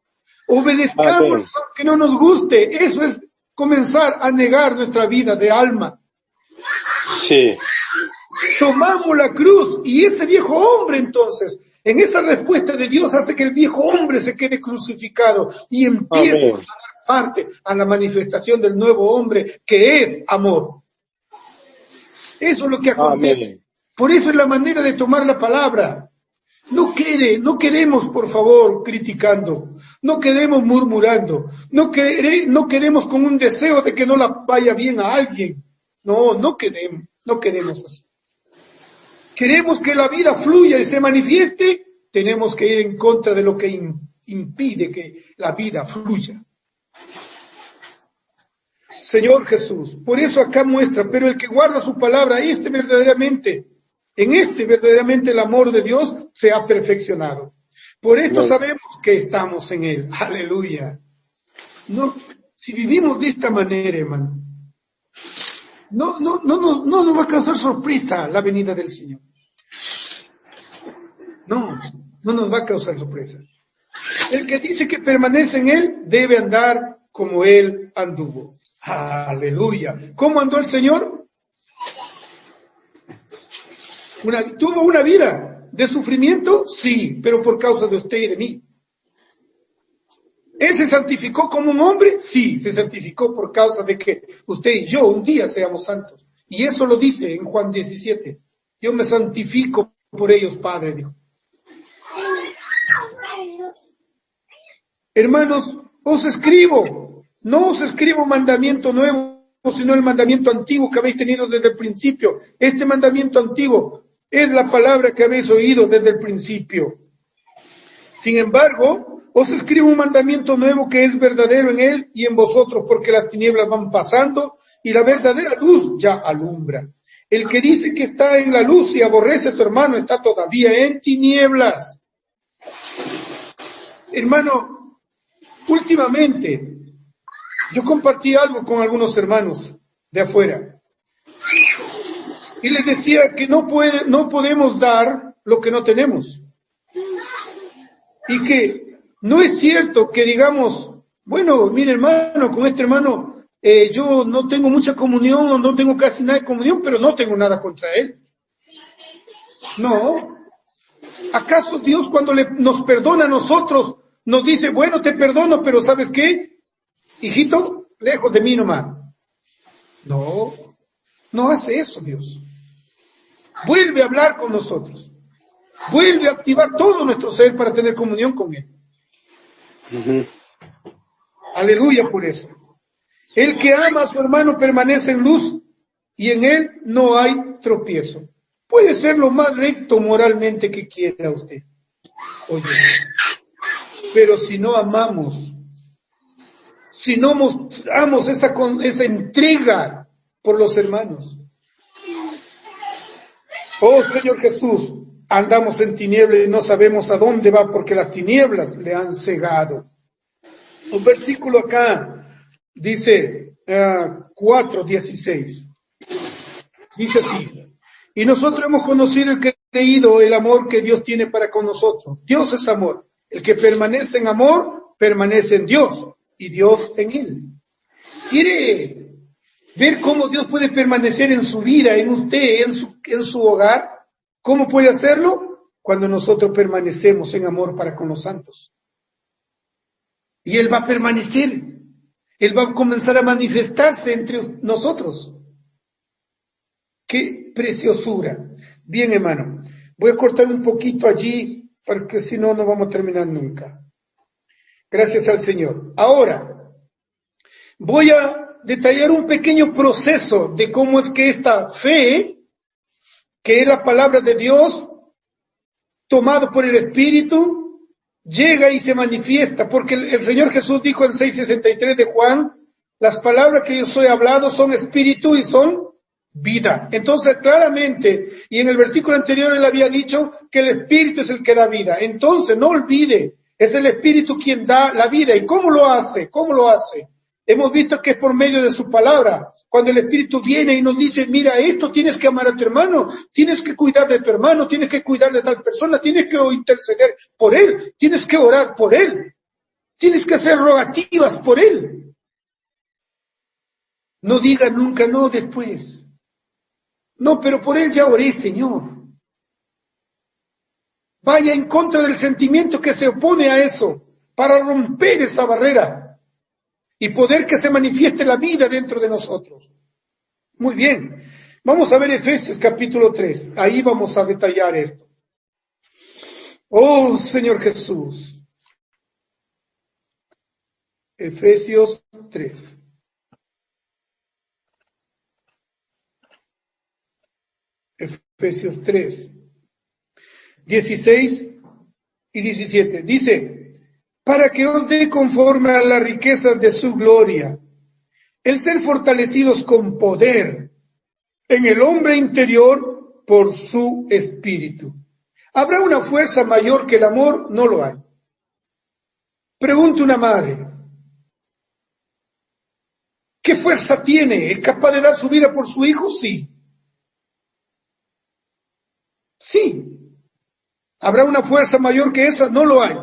[SPEAKER 2] Obedezcamos aunque no nos guste. Eso es comenzar a negar nuestra vida de alma.
[SPEAKER 3] Sí.
[SPEAKER 2] Tomamos la cruz y ese viejo hombre entonces, en esa respuesta de Dios hace que el viejo hombre se quede crucificado y empiece a dar parte a la manifestación del nuevo hombre que es amor. Eso es lo que acontece.
[SPEAKER 3] Amén.
[SPEAKER 2] Por eso es la manera de tomar la palabra. No quedemos, por favor, criticando. No quedemos murmurando. No quedemos con un deseo de que no la vaya bien a alguien. No queremos así. Queremos que la vida fluya y se manifieste. Tenemos que ir en contra de lo que impide que la vida fluya. Señor Jesús, por eso acá muestra, pero el que guarda su palabra, verdaderamente el amor de Dios se ha perfeccionado. Por esto sabemos que estamos en Él. Aleluya. No, si vivimos de esta manera, hermano, no nos va a causar sorpresa la venida del Señor. No nos va a causar sorpresa. El que dice que permanece en Él debe andar como Él anduvo. Aleluya. ¿Cómo andó el Señor? ¿Tuvo una vida de sufrimiento? Sí, pero por causa de usted y de mí. ¿Él se santificó como un hombre? Sí, se santificó por causa de que usted y yo un día seamos santos. Y eso lo dice en Juan 17. Yo me santifico por ellos, Padre, dijo. Hermanos, no os escribo mandamiento nuevo, sino el mandamiento antiguo que habéis tenido desde el principio. Este mandamiento antiguo es la palabra que habéis oído desde el principio. Sin embargo, os escribo un mandamiento nuevo que es verdadero en él y en vosotros, porque las tinieblas van pasando y la verdadera luz ya alumbra. El que dice que está en la luz y aborrece a su hermano está todavía en tinieblas. Hermano, últimamente yo compartí algo con algunos hermanos de afuera y les decía que no podemos dar lo que no tenemos y que no es cierto que digamos, bueno, mire hermano, con este hermano yo no tengo mucha comunión, no tengo casi nada de comunión, pero no tengo nada contra él. No. ¿Acaso Dios cuando nos perdona a nosotros nos dice, bueno, te perdono, pero ¿sabes qué? Hijito, lejos de mí nomás? No hace eso Dios. Vuelve a hablar con nosotros. Vuelve a activar todo nuestro ser para tener comunión con Él.
[SPEAKER 3] Uh-huh.
[SPEAKER 2] Aleluya por eso. El que ama a su hermano permanece en luz y en él no hay tropiezo. Puede ser lo más recto moralmente que quiera usted. Oye, pero si no amamos, si no mostramos esa entrega por los hermanos, Oh Señor Jesús, andamos en tinieblas y no sabemos a dónde va porque las tinieblas le han cegado. Un versículo acá dice 4:16. Dice así: y nosotros hemos conocido y creído el amor que Dios tiene para con nosotros. Dios es amor. El que permanece en amor, permanece en Dios y Dios en él. ¿Quiere ver cómo Dios puede permanecer en su vida, en usted, en su hogar? ¿Cómo puede hacerlo? Cuando nosotros permanecemos en amor para con los santos. Y Él va a permanecer. Él va a comenzar a manifestarse entre nosotros. ¡Qué preciosura! Bien, hermano. Voy a cortar un poquito allí, porque si no, no vamos a terminar nunca. Gracias al Señor. Ahora, voy a detallar un pequeño proceso de cómo es que esta fe, que es la palabra de Dios, tomado por el Espíritu, llega y se manifiesta, porque el Señor Jesús dijo en 6:63 de Juan, las palabras que yo soy hablado son espíritu y son vida. Entonces, claramente, y en el versículo anterior él había dicho que el Espíritu es el que da vida. Entonces, no olvide, es el Espíritu quien da la vida. ¿Y cómo lo hace? ¿Cómo lo hace? Hemos visto que es por medio de su palabra. Cuando el Espíritu viene y nos dice, mira, esto tienes que amar a tu hermano, tienes que cuidar de tu hermano, tienes que cuidar de tal persona, tienes que interceder por él, tienes que orar por él, tienes que hacer rogativas por él. No diga nunca no después. No, pero por él ya oré, Señor. Vaya en contra del sentimiento que se opone a eso, para romper esa barrera y poder que se manifieste la vida dentro de nosotros. Muy bien. Vamos a ver Efesios capítulo 3. Ahí vamos a detallar esto. Oh, Señor Jesús. Efesios 3. Efesios 3, 16 y 17. Dice, para que os dé conforme a la riqueza de su gloria, el ser fortalecidos con poder en el hombre interior por su espíritu. ¿Habrá una fuerza mayor que el amor? No lo hay. Pregunta una madre, ¿qué fuerza tiene? ¿Es capaz de dar su vida por su hijo? Sí. Sí. ¿Habrá una fuerza mayor que esa? No lo hay.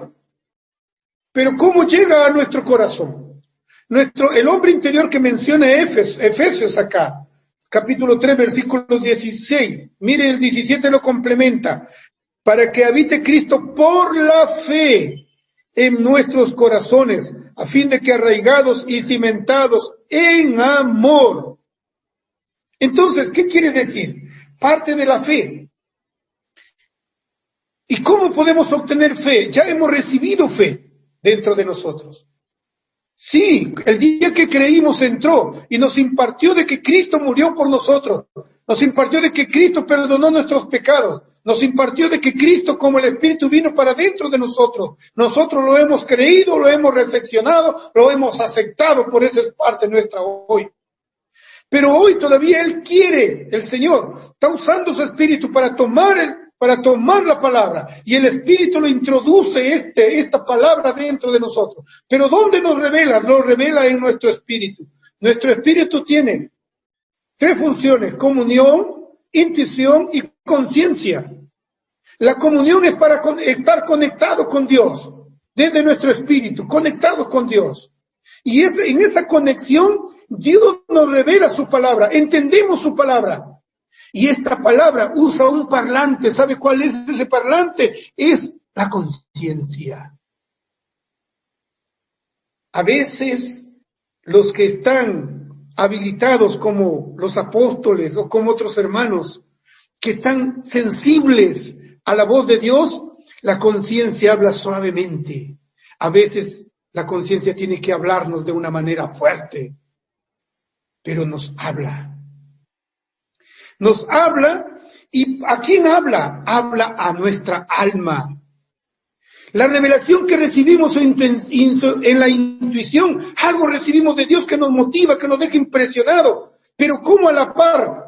[SPEAKER 2] Pero ¿cómo llega a nuestro corazón? El hombre interior que menciona Efesios acá, capítulo 3, versículo 16. Mire, el 17 lo complementa. Para que habite Cristo por la fe en nuestros corazones, a fin de que arraigados y cimentados en amor. Entonces, ¿qué quiere decir? Parte de la fe. ¿Y cómo podemos obtener fe? Ya hemos recibido fe dentro de nosotros. Sí, el día que creímos entró y nos impartió de que Cristo murió por nosotros, nos impartió de que Cristo perdonó nuestros pecados, nos impartió de que Cristo como el Espíritu vino para dentro de nosotros. Nosotros lo hemos creído, lo hemos recepcionado, lo hemos aceptado, por eso es parte nuestra hoy. Pero hoy todavía Él quiere, el Señor, está usando su Espíritu para tomar la palabra, y el Espíritu lo introduce esta palabra dentro de nosotros. Pero ¿dónde nos revela? Nos revela en nuestro espíritu. Nuestro espíritu tiene 3 funciones: comunión, intuición y conciencia. La comunión es para estar conectados con Dios, desde nuestro espíritu, conectados con Dios. Y en esa conexión, Dios nos revela su palabra, entendemos su palabra. Y esta palabra usa un parlante. ¿Sabe cuál es ese parlante? Es la conciencia. A veces los que están habilitados como los apóstoles o como otros hermanos que están sensibles a la voz de Dios, la conciencia habla suavemente. A veces la conciencia tiene que hablarnos de una manera fuerte, pero nos habla. Nos habla, ¿y a quién habla? Habla a nuestra alma. La revelación que recibimos en la intuición, algo recibimos de Dios que nos motiva, que nos deja impresionado. Pero ¿cómo a la par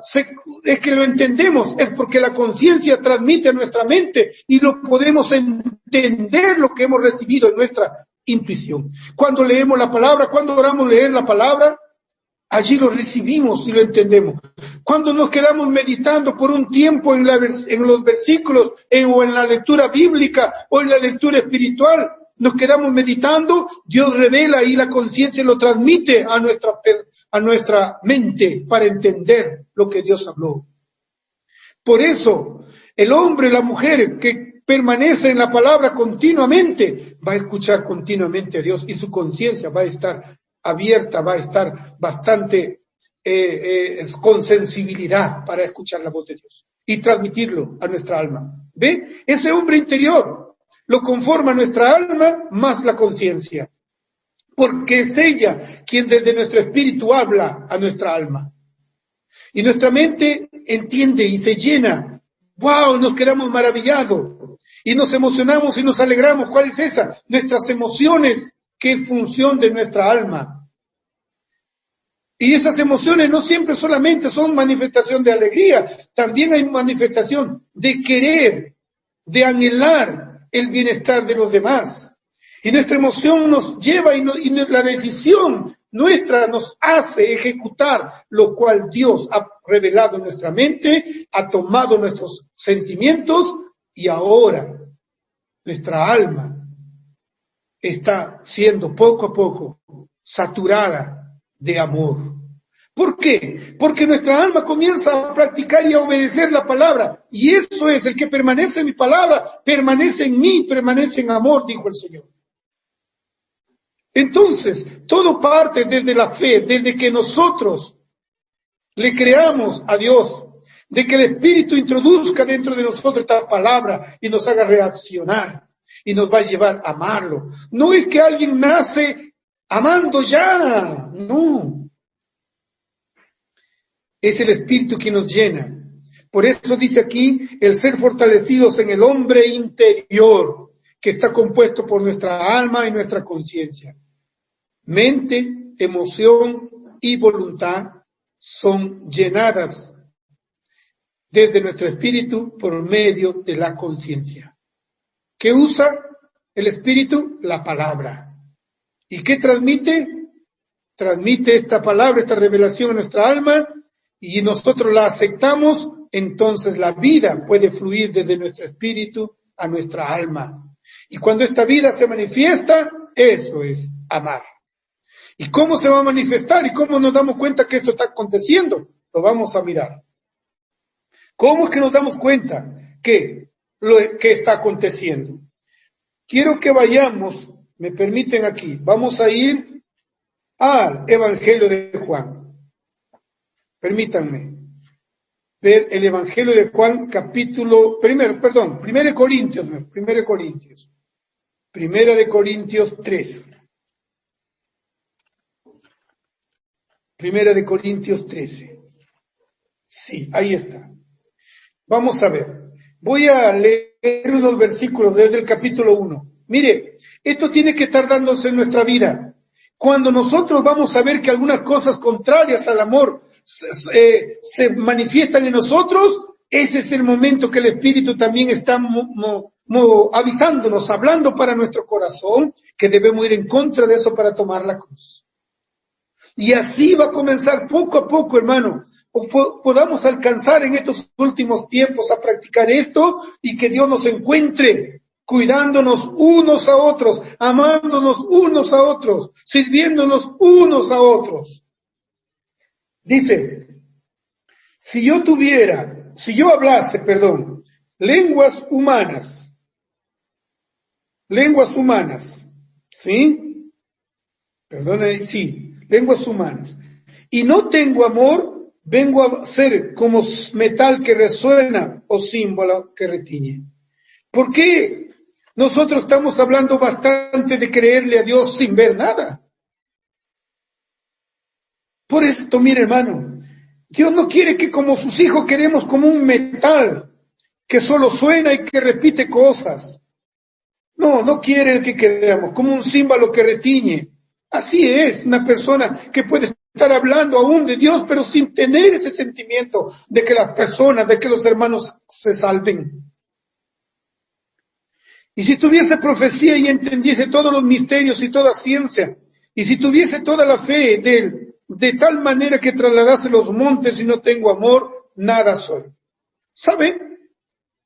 [SPEAKER 2] es que lo entendemos? Es porque la conciencia transmite a nuestra mente y lo podemos entender lo que hemos recibido en nuestra intuición. Cuando leemos la palabra, cuando oramos leer la palabra, allí lo recibimos y lo entendemos. Cuando nos quedamos meditando por un tiempo en los versículos o en la lectura bíblica o en la lectura espiritual, nos quedamos meditando, Dios revela y la conciencia lo transmite a nuestra mente para entender lo que Dios habló. Por eso, el hombre, la mujer que permanece en la palabra continuamente, va a escuchar continuamente a Dios y su conciencia va a estar abierta, va a estar bastante con sensibilidad para escuchar la voz de Dios y transmitirlo a nuestra alma. ¿Ve? Ese hombre interior lo conforma nuestra alma más la conciencia, porque es ella quien desde nuestro espíritu habla a nuestra alma. Y nuestra mente entiende y se llena. ¡Wow! Nos quedamos maravillados y nos emocionamos y nos alegramos. ¿Cuál es esa? Nuestras emociones, que es función de nuestra alma. Y esas emociones no siempre solamente son manifestación de alegría, también hay manifestación de querer, de anhelar el bienestar de los demás. Y nuestra emoción nos lleva y la decisión nuestra nos hace ejecutar lo cual Dios ha revelado en nuestra mente, ha tomado nuestros sentimientos y ahora nuestra alma está siendo poco a poco saturada de amor. ¿Por qué? Porque nuestra alma comienza a practicar y a obedecer la palabra. Y eso es, el que permanece en mi palabra, permanece en mí, permanece en amor, dijo el Señor. Entonces, todo parte desde la fe, desde que nosotros le creamos a Dios, de que el Espíritu introduzca dentro de nosotros esta palabra y nos haga reaccionar y nos va a llevar a amarlo. No es que alguien nace amando ya, no. Es el Espíritu que nos llena. Por eso dice aquí, el ser fortalecidos en el hombre interior, que está compuesto por nuestra alma y nuestra conciencia. Mente, emoción y voluntad son llenadas desde nuestro espíritu por medio de la conciencia. ¿Qué usa el espíritu? La palabra. ¿Y qué transmite? Transmite esta palabra, esta revelación a nuestra alma, y nosotros la aceptamos, entonces la vida puede fluir desde nuestro espíritu a nuestra alma. Y cuando esta vida se manifiesta, eso es amar. ¿Y cómo se va a manifestar? ¿Y cómo nos damos cuenta que esto está aconteciendo? Lo vamos a mirar. ¿Cómo es que nos damos cuenta que está aconteciendo? Quiero que vayamos, me permiten aquí, vamos a ir al Evangelio de Juan. Permítanme ver el Evangelio de Juan, Primera de Corintios 13. Primera de Corintios 13. Sí, ahí está. Vamos a ver. Voy a leer unos versículos desde el capítulo 1. Mire, esto tiene que estar dándose en nuestra vida. Cuando nosotros vamos a ver que algunas cosas contrarias al amor se manifiestan en nosotros, ese es el momento que el Espíritu también está avisándonos, hablando para nuestro corazón, que debemos ir en contra de eso para tomar la cruz. Y así va a comenzar poco a poco, hermano, podamos alcanzar en estos últimos tiempos a practicar esto y que Dios nos encuentre cuidándonos unos a otros, amándonos unos a otros, sirviéndonos unos a otros. Dice, si yo hablase, lenguas humanas, ¿sí? Lenguas humanas. Y no tengo amor, vengo a ser como metal que resuena o símbolo que retiñe. ¿Por qué nosotros estamos hablando bastante de creerle a Dios sin ver nada? Por esto, mire hermano, Dios no quiere que como sus hijos queremos como un metal que solo suena y que repite cosas. No quiere que quedemos como un símbolo que retiñe. Así es, una persona que puede estar hablando aún de Dios, pero sin tener ese sentimiento de que las personas, de que los hermanos se salven. Y si tuviese profecía y entendiese todos los misterios y toda ciencia, y si tuviese toda la fe de tal manera que trasladase los montes y no tengo amor, nada soy. ¿Saben?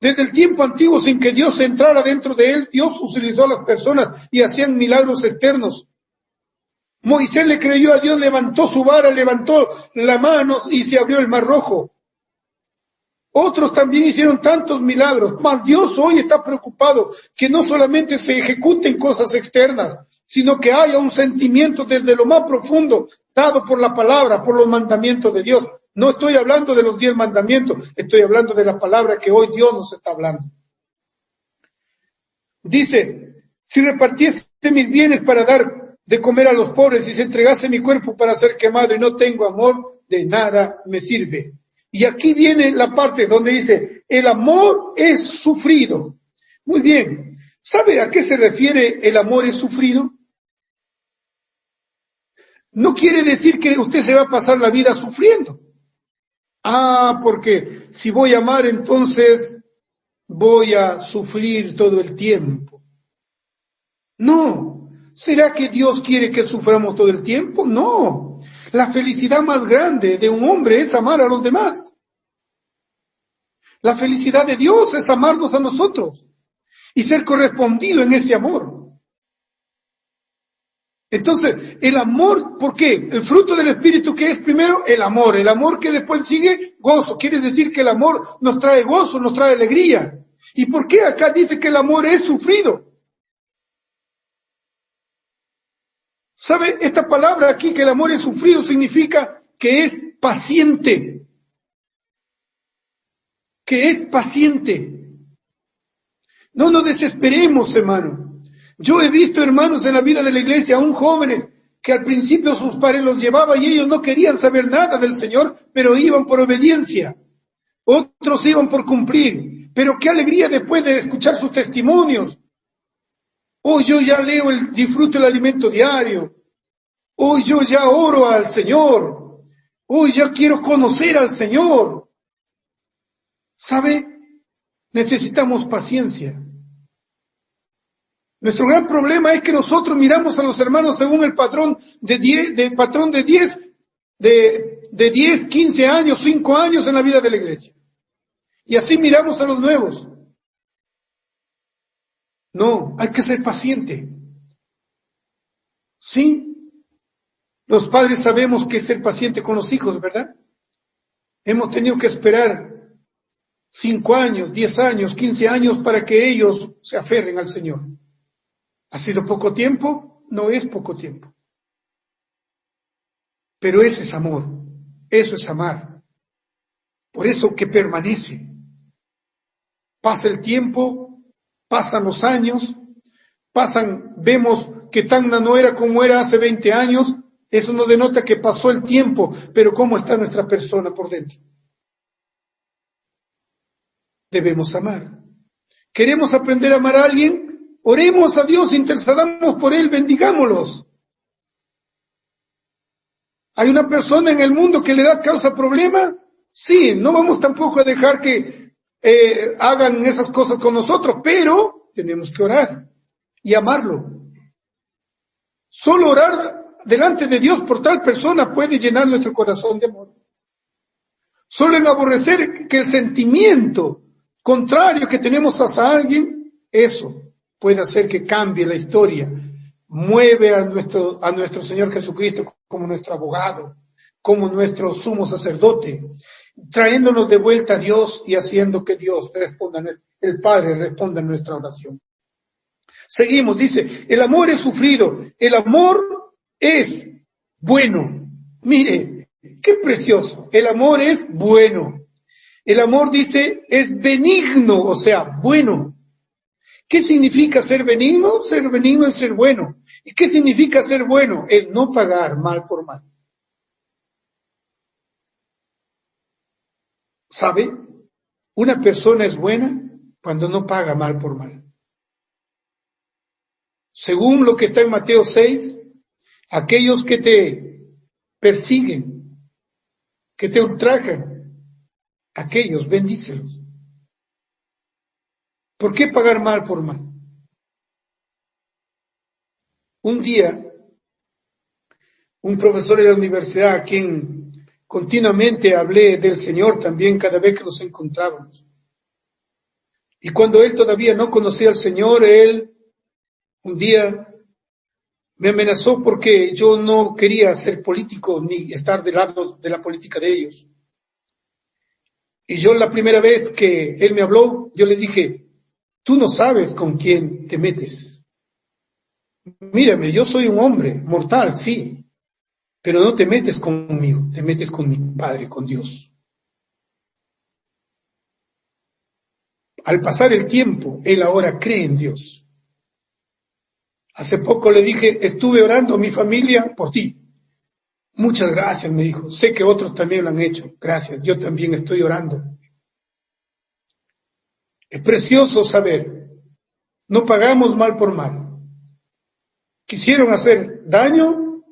[SPEAKER 2] Desde el tiempo antiguo, sin que Dios entrara dentro de él, Dios utilizó a las personas y hacían milagros externos. Moisés le creyó a Dios, levantó su vara, levantó la mano y se abrió el mar rojo. Otros también hicieron tantos milagros, mas Dios hoy está preocupado que no solamente se ejecuten cosas externas, sino que haya un sentimiento desde lo más profundo, dado por la palabra, por los mandamientos de Dios. No estoy hablando de los 10 mandamientos, estoy hablando de la palabra que hoy Dios nos está hablando. Dice, si repartiese mis bienes para dar de comer a los pobres y se entregase mi cuerpo para ser quemado y no tengo amor, de nada me sirve. Y aquí viene la parte donde dice, el amor es sufrido. Muy bien, ¿sabe a qué se refiere el amor es sufrido? No quiere decir que usted se va a pasar la vida sufriendo. Porque si voy a amar, entonces voy a sufrir todo el tiempo. No. ¿Será que Dios quiere que suframos todo el tiempo? No. La felicidad más grande de un hombre es amar a los demás. La felicidad de Dios es amarnos a nosotros y ser correspondido en ese amor. Entonces, el amor, ¿por qué? El fruto del Espíritu, ¿qué es primero? El amor que después sigue, gozo. Quiere decir que el amor nos trae gozo, nos trae alegría. ¿Y por qué acá dice que el amor es sufrido? ¿Sabe? Esta palabra aquí, que el amor es sufrido, significa que es paciente. Que es paciente. No nos desesperemos, hermano. Yo he visto hermanos en la vida de la iglesia, aún jóvenes, que al principio sus padres los llevaban y ellos no querían saber nada del Señor, pero iban por obediencia. Otros iban por cumplir. Pero qué alegría después de escuchar sus testimonios. Hoy yo ya leo, disfruto el alimento diario. Hoy yo ya oro al Señor. Hoy ya quiero conocer al Señor. ¿Sabe? Necesitamos paciencia. Nuestro gran problema es que nosotros miramos a los hermanos según el patrón de 10, 15 años, 5 años en la vida de la iglesia. Y así miramos a los nuevos. No, hay que ser paciente. Sí, los padres sabemos que es ser paciente con los hijos, ¿verdad? Hemos tenido que esperar 5 años, 10 años, 15 años para que ellos se aferren al Señor. ¿Ha sido poco tiempo? No es poco tiempo. Pero ese es amor. Eso es amar. Por eso que permanece. Pasa el tiempo, pasan los años, vemos que Tacna no era como era hace 20 años. Eso nos denota que pasó el tiempo, pero ¿cómo está nuestra persona por dentro? Debemos amar. ¿Queremos aprender a amar a alguien? Oremos a Dios, intercedamos por Él, bendigámoslos. ¿Hay una persona en el mundo que le da causa problema? Sí, no vamos tampoco a dejar que hagan esas cosas con nosotros, pero tenemos que orar y amarlo. Solo orar delante de Dios por tal persona puede llenar nuestro corazón de amor. Solo en aborrecer que el sentimiento contrario que tenemos hacia alguien, eso puede hacer que cambie la historia, mueve a nuestro Señor Jesucristo como nuestro abogado, como nuestro sumo sacerdote, trayéndonos de vuelta a Dios y haciendo que Dios responda, el Padre responda a nuestra oración. Seguimos, dice, el amor es sufrido, el amor es bueno. Mire, qué precioso, el amor es bueno. El amor, dice, es benigno, o sea, bueno. ¿Qué significa ser benigno? Ser benigno es ser bueno. ¿Y qué significa ser bueno? Es no pagar mal por mal. ¿Sabe? Una persona es buena cuando no paga mal por mal. Según lo que está en Mateo 6, aquellos que te persiguen, que te ultrajan, aquellos bendícelos. ¿Por qué pagar mal por mal? Un día, un profesor de la universidad, a quien continuamente hablé del Señor también cada vez que nos encontrábamos, y cuando él todavía no conocía al Señor, él un día me amenazó porque yo no quería ser político ni estar del lado de la política de ellos. Y yo la primera vez que él me habló, yo le dije, tú no sabes con quién te metes. Mírame, yo soy un hombre mortal, sí, pero no te metes conmigo, te metes con mi Padre, con Dios. Al pasar el tiempo, él ahora cree en Dios. Hace poco le dije, estuve orando a mi familia por ti. Muchas gracias, me dijo. Sé que otros también lo han hecho. Gracias, yo también estoy orando. Es precioso saber, no pagamos mal por mal. Quisieron hacer daño,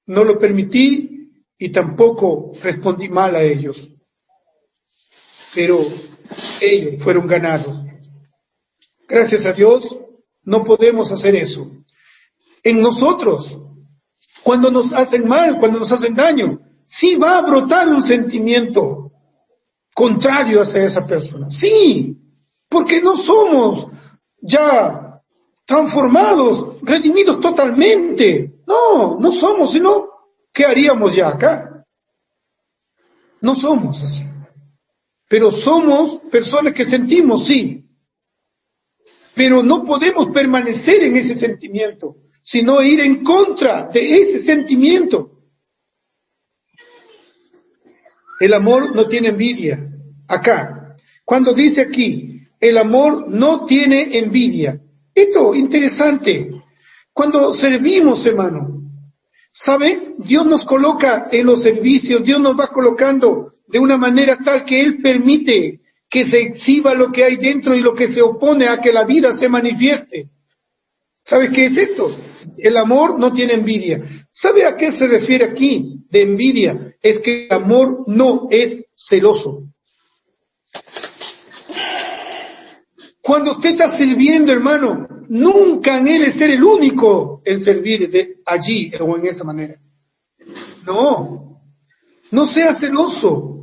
[SPEAKER 2] no lo permití y tampoco respondí mal a ellos. Pero ellos fueron ganados. Gracias a Dios, no podemos hacer eso. En nosotros, cuando nos hacen mal, cuando nos hacen daño, sí va a brotar un sentimiento contrario hacia esa persona. Sí, porque no somos ya transformados, redimidos totalmente. No, no somos, sino, ¿qué haríamos ya acá? No somos así. Pero somos personas que sentimos, sí. Pero no podemos permanecer en ese sentimiento, sino ir en contra de ese sentimiento. El amor no tiene envidia. Acá, cuando dice aquí, el amor no tiene envidia. Esto, interesante. Cuando servimos, hermano, ¿sabe? Dios nos coloca en los servicios, Dios nos va colocando de una manera tal que Él permite que se exhiba lo que hay dentro y lo que se opone a que la vida se manifieste. ¿Sabe qué es esto? El amor no tiene envidia. ¿Sabe a qué se refiere aquí de envidia? Es que el amor no es celoso. Cuando usted está sirviendo, hermano, nunca anhele ser el único en servir allí o en esa manera. No, no sea celoso.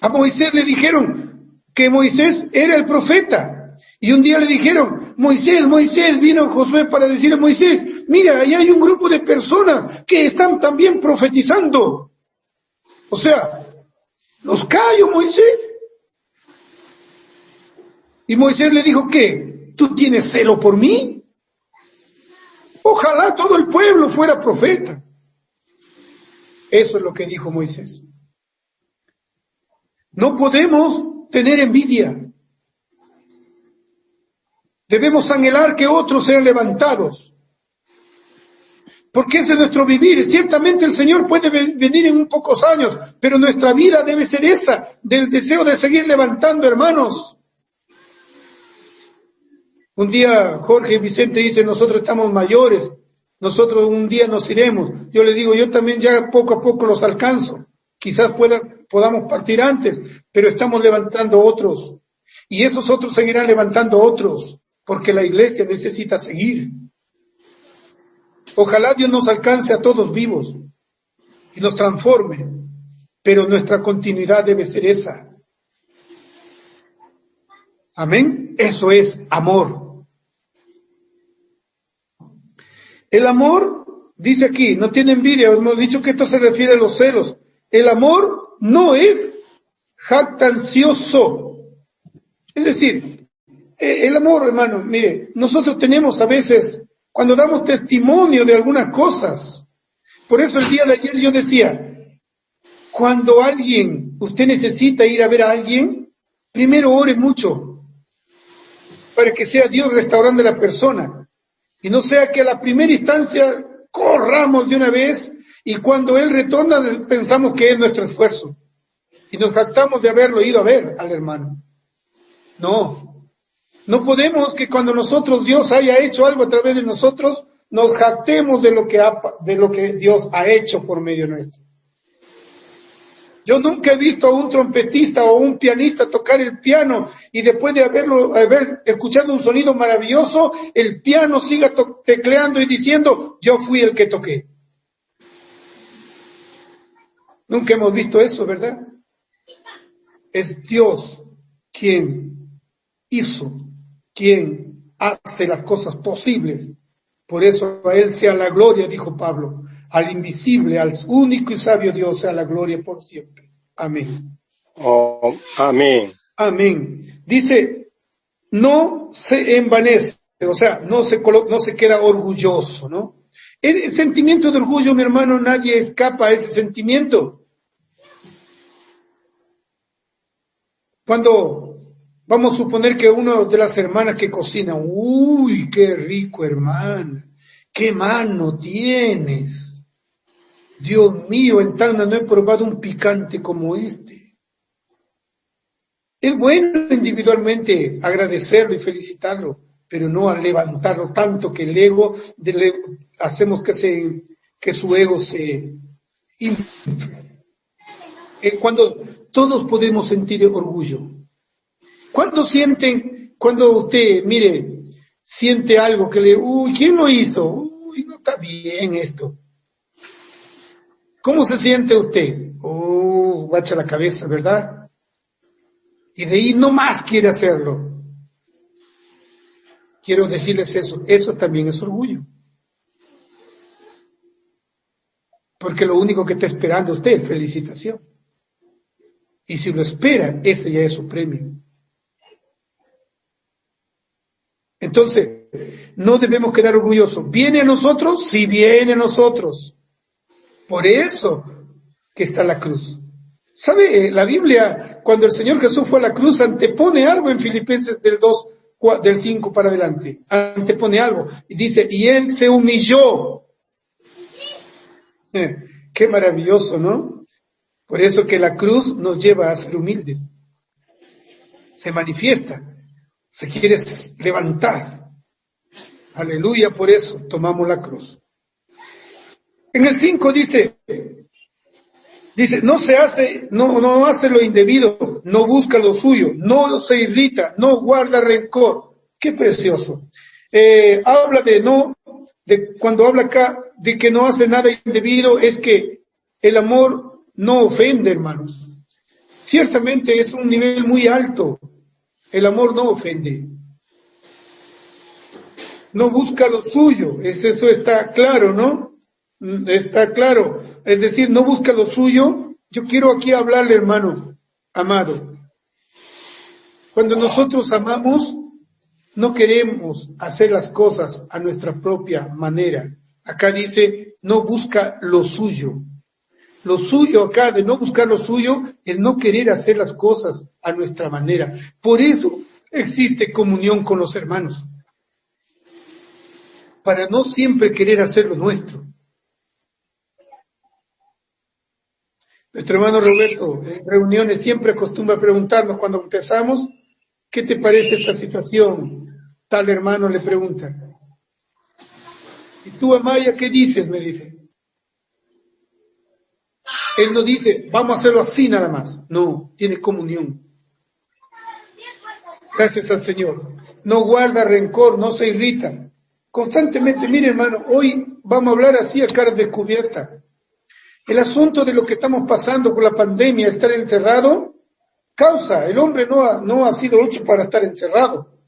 [SPEAKER 2] A Moisés le dijeron que Moisés era el profeta. Y un día le dijeron, Moisés, vino Josué para decirle a Moisés, mira, ahí hay un grupo de personas que están también profetizando. O sea, los callo, Moisés. Y Moisés le dijo, ¿qué? ¿Tú tienes celo por mí? Ojalá todo el pueblo fuera profeta. Eso es lo que dijo Moisés. No podemos tener envidia. Debemos anhelar que otros sean levantados. Porque ese es nuestro vivir. Ciertamente el Señor puede venir en pocos años, pero nuestra vida debe ser esa, del deseo de seguir levantando hermanos. Un día Jorge y Vicente dicen, nosotros estamos mayores, nosotros un día nos iremos. Yo le digo, yo también ya poco a poco los alcanzo. Quizás podamos partir antes, pero estamos levantando otros. Y esos otros seguirán levantando otros, porque la iglesia necesita seguir. Ojalá Dios nos alcance a todos vivos y nos transforme, pero nuestra continuidad debe ser esa. Amén. Eso es amor. El amor, dice aquí, no tiene envidia. Hemos dicho que esto se refiere a los celos. El amor no es jactancioso. Es decir, el amor, hermano, mire, nosotros tenemos a veces, cuando damos testimonio de algunas cosas, por eso el día de ayer yo decía, cuando usted necesita ir a ver a alguien, primero ore mucho, para que sea Dios restaurando a la persona, y no sea que a la primera instancia corramos de una vez, y cuando Él retorna pensamos que es nuestro esfuerzo, y nos jactamos de haberlo ido a ver al hermano. No podemos que cuando Dios haya hecho algo a través de nosotros, nos jactemos de lo que Dios ha hecho por medio nuestro. Yo nunca he visto a un trompetista o un pianista tocar el piano y después de haber escuchado un sonido maravilloso, el piano siga tecleando y diciendo, yo fui el que toqué. Nunca hemos visto eso, ¿verdad? Es Dios quien hizo, quien hace las cosas posibles. Por eso a Él sea la gloria, dijo Pablo. Al invisible, al único y sabio Dios sea la gloria por siempre. Amén.
[SPEAKER 3] Oh, amén.
[SPEAKER 2] Amén. Dice, no se envanece, o sea, no se queda orgulloso, ¿no? El sentimiento de orgullo, mi hermano, nadie escapa a ese sentimiento. Cuando vamos a suponer que una de las hermanas que cocina, uy, qué rico, hermana, qué mano tienes. Dios mío, en Tacna no he probado un picante como este. Es bueno individualmente agradecerlo y felicitarlo, pero no a levantarlo tanto que el ego, hacemos que su ego se infle. Cuando todos podemos sentir orgullo. Cuando usted, mire, siente algo que uy, ¿quién lo hizo? Uy, no está bien esto. ¿Cómo se siente usted? Bacha la cabeza, ¿verdad? Y de ahí no más quiere hacerlo. Quiero decirles eso también es orgullo. Porque lo único que está esperando usted es felicitación. Y si lo espera, ese ya es su premio. Entonces, no debemos quedar orgullosos. ¿Viene a nosotros? Sí, viene a nosotros. Por eso que está la cruz. ¿Sabe? La Biblia, cuando el Señor Jesús fue a la cruz, antepone algo en Filipenses del 5 para adelante. Antepone algo. Y dice, y Él se humilló. Qué maravilloso, ¿no? Por eso que la cruz nos lleva a ser humildes. Se manifiesta. Se quiere levantar. Aleluya, por eso tomamos la cruz. En el 5 dice, no hace lo indebido, no busca lo suyo, no se irrita, no guarda rencor. Qué precioso. Habla cuando habla acá de que no hace nada indebido, es que el amor no ofende, hermanos. Ciertamente es un nivel muy alto. El amor no ofende. No busca lo suyo, eso está claro, ¿no? Está claro, es decir, no busca lo suyo. Yo quiero aquí hablarle, hermano amado. Cuando nosotros amamos, no queremos hacer las cosas a nuestra propia manera. Acá dice, no busca lo suyo. Lo suyo acá de no buscar lo suyo es no querer hacer las cosas a nuestra manera. Por eso existe comunión con los hermanos. Para no siempre querer hacer lo nuestro. Nuestro hermano Roberto, en reuniones siempre acostumbra preguntarnos cuando empezamos, ¿qué te parece esta situación? Tal hermano le pregunta. ¿Y tú, Amaya, qué dices? Me dice. Él no dice, vamos a hacerlo así nada más. No, tiene comunión. Gracias al Señor. No guarda rencor, no se irrita. Constantemente, mire hermano, hoy vamos a hablar así a cara descubierta. El asunto de lo que estamos pasando con la pandemia, estar encerrado, el hombre no ha sido hecho para estar encerrado,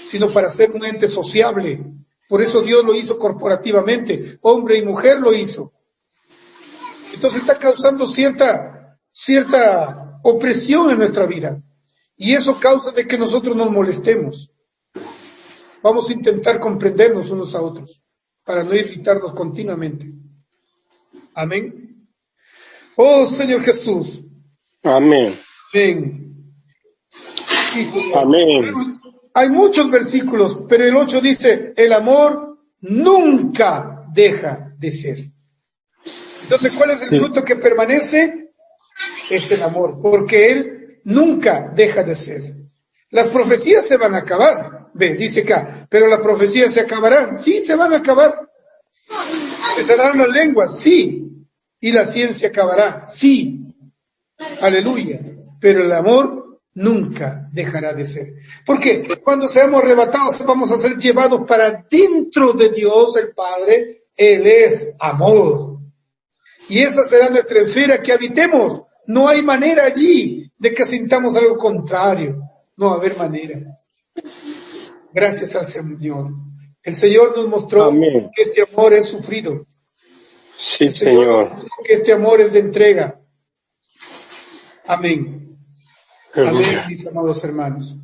[SPEAKER 2] sino para ser un ente sociable. Por eso Dios lo hizo corporativamente, hombre y mujer lo hizo. Entonces está causando cierta opresión en nuestra vida. Y eso causa de que nosotros nos molestemos. Vamos a intentar comprendernos unos a otros, para no irritarnos continuamente. Amén. Oh Señor Jesús.
[SPEAKER 3] Amén.
[SPEAKER 2] Amén.
[SPEAKER 3] Amén.
[SPEAKER 2] Hay muchos versículos, pero el 8 dice, el amor nunca deja de ser. Entonces, ¿cuál es el fruto que permanece? Es el amor, porque Él nunca deja de ser. Las profecías se van a acabar, dice acá, pero las profecías se acabarán. Sí, se van a acabar. Cesarán las lenguas, sí. Y la ciencia acabará, sí. Aleluya. Pero el amor nunca dejará de ser. Porque cuando seamos arrebatados vamos a ser llevados para dentro de Dios el Padre. Él es amor. Y esa será nuestra esfera que habitemos. No hay manera allí de que sintamos algo contrario. No va a haber manera. Gracias al Señor. El Señor nos mostró
[SPEAKER 3] Amén.
[SPEAKER 2] que este amor es sufrido.
[SPEAKER 3] Sí,
[SPEAKER 2] El Señor nos
[SPEAKER 3] Señor.
[SPEAKER 2] mostró que este amor es de entrega. Amén. Amén, mis amados hermanos.